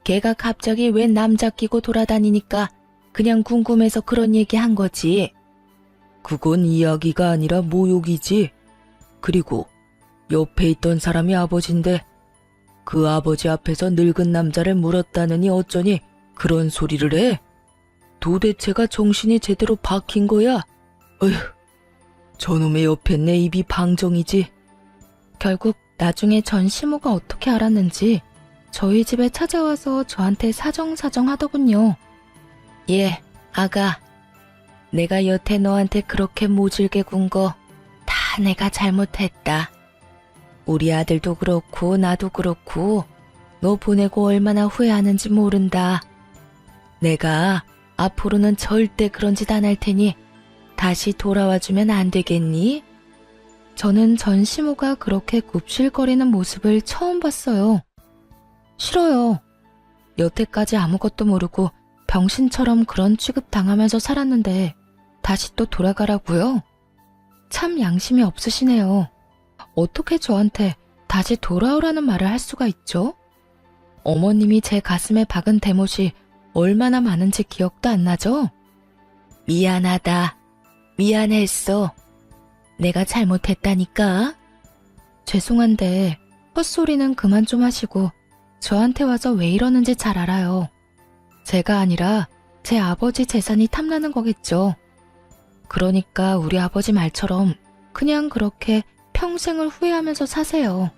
걔가 갑자기 왜 남자 끼고 돌아다니니까 그냥 궁금해서 그런 얘기 한 거지. 그건 이야기가 아니라 모욕이지. 그리고 옆에 있던 사람이 아버지인데 그 아버지 앞에서 늙은 남자를 물었다느니 어쩌니 그런 소리를 해? 도대체가 정신이 제대로 박힌 거야? 어휴, 저놈의 옆에 내 입이 방정이지. 결국 나중에 전 시모가 어떻게 알았는지 저희 집에 찾아와서 저한테 사정사정 하더군요. 예, 아가. 내가 여태 너한테 그렇게 모질게 군 거 다 내가 잘못했다. 우리 아들도 그렇고 나도 그렇고 너 보내고 얼마나 후회하는지 모른다. 내가 앞으로는 절대 그런 짓 안 할 테니 다시 돌아와주면 안 되겠니? 저는 전 시모가 그렇게 굽실거리는 모습을 처음 봤어요. 싫어요. 여태까지 아무것도 모르고 병신처럼 그런 취급 당하면서 살았는데 다시 또 돌아가라고요? 참 양심이 없으시네요. 어떻게 저한테 다시 돌아오라는 말을 할 수가 있죠? 어머님이 제 가슴에 박은 대못이 얼마나 많은지 기억도 안 나죠? 미안하다. 미안했어. 내가 잘못했다니까. 죄송한데 헛소리는 그만 좀 하시고 저한테 와서 왜 이러는지 잘 알아요. 제가 아니라 제 아버지 재산이 탐나는 거겠죠. 그러니까 우리 아버지 말처럼 그냥 그렇게 평생을 후회하면서 사세요.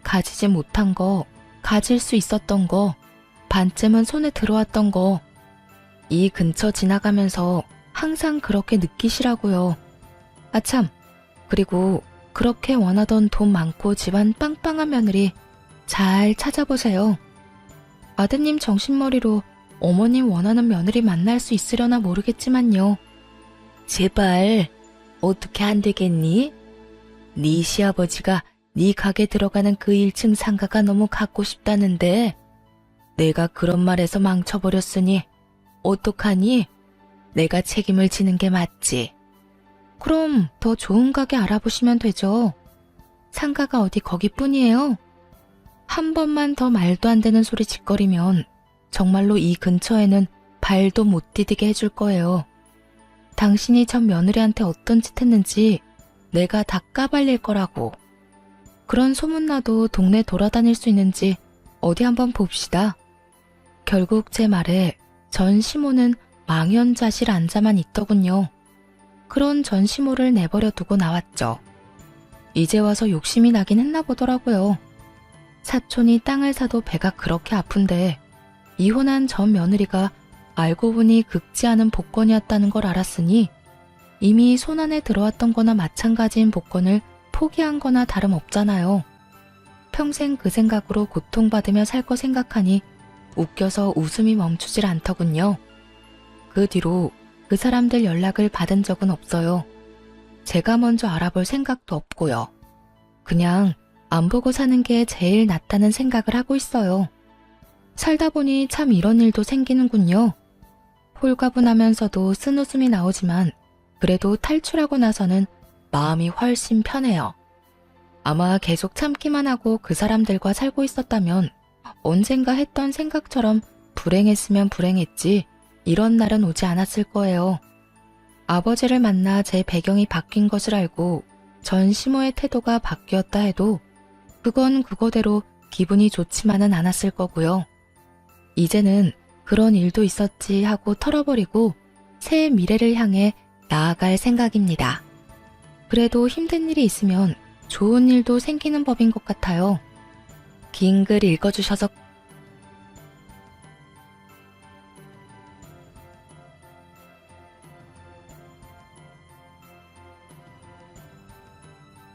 가지지 못한 거, 가질 수 있었던 거, 반쯤은 손에 들어왔던 거, 이 근처 지나가면서 항상 그렇게 느끼시라고요. 아참, 그리고 그렇게 원하던 돈 많고 집안 빵빵한 며느리 잘 찾아보세요. 아드님 정신머리로 어머님 원하는 며느리 만날 수 있으려나 모르겠지만요. 제발 어떻게 안 되겠니? 네 시아버지가 네 가게 들어가는 그 1층 상가가 너무 갖고 싶다는데 내가 그런 말에서 망쳐버렸으니 어떡하니? 내가 책임을 지는 게 맞지. 그럼 더 좋은 가게 알아보시면 되죠. 상가가 어디 거기뿐이에요. 한 번만 더 말도 안 되는 소리 짓거리면 정말로 이 근처에는 발도 못 디디게 해줄 거예요. 당신이 전 며느리한테 어떤 짓 했는지 내가 다 까발릴 거라고. 그런 소문나도 동네 돌아다닐 수 있는지 어디 한번 봅시다. 결국 제 말에 전 시모는 망연자실 앉아만 있더군요. 그런 전 시모를 내버려 두고 나왔죠. 이제 와서 욕심이 나긴 했나 보더라고요. 사촌이 땅을 사도 배가 그렇게 아픈데 이혼한 전 며느리가 알고 보니 극지 않은 복권이었다는 걸 알았으니 이미 손안에 들어왔던 거나 마찬가지인 복권을 포기한 거나 다름없잖아요. 평생 그 생각으로 고통받으며 살 거 생각하니 웃겨서 웃음이 멈추질 않더군요. 그 뒤로 그 사람들 연락을 받은 적은 없어요. 제가 먼저 알아볼 생각도 없고요. 그냥 안 보고 사는 게 제일 낫다는 생각을 하고 있어요. 살다 보니 참 이런 일도 생기는군요. 홀가분하면서도 쓴웃음이 나오지만 그래도 탈출하고 나서는 마음이 훨씬 편해요. 아마 계속 참기만 하고 그 사람들과 살고 있었다면 언젠가 했던 생각처럼 불행했으면 불행했지 이런 날은 오지 않았을 거예요. 아버지를 만나 제 배경이 바뀐 것을 알고 전 시모의 태도가 바뀌었다 해도 그건 그거대로 기분이 좋지만은 않았을 거고요. 이제는 그런 일도 있었지 하고 털어버리고 새 미래를 향해 나아갈 생각입니다. 그래도 힘든 일이 있으면 좋은 일도 생기는 법인 것 같아요. 긴 글 읽어주셔서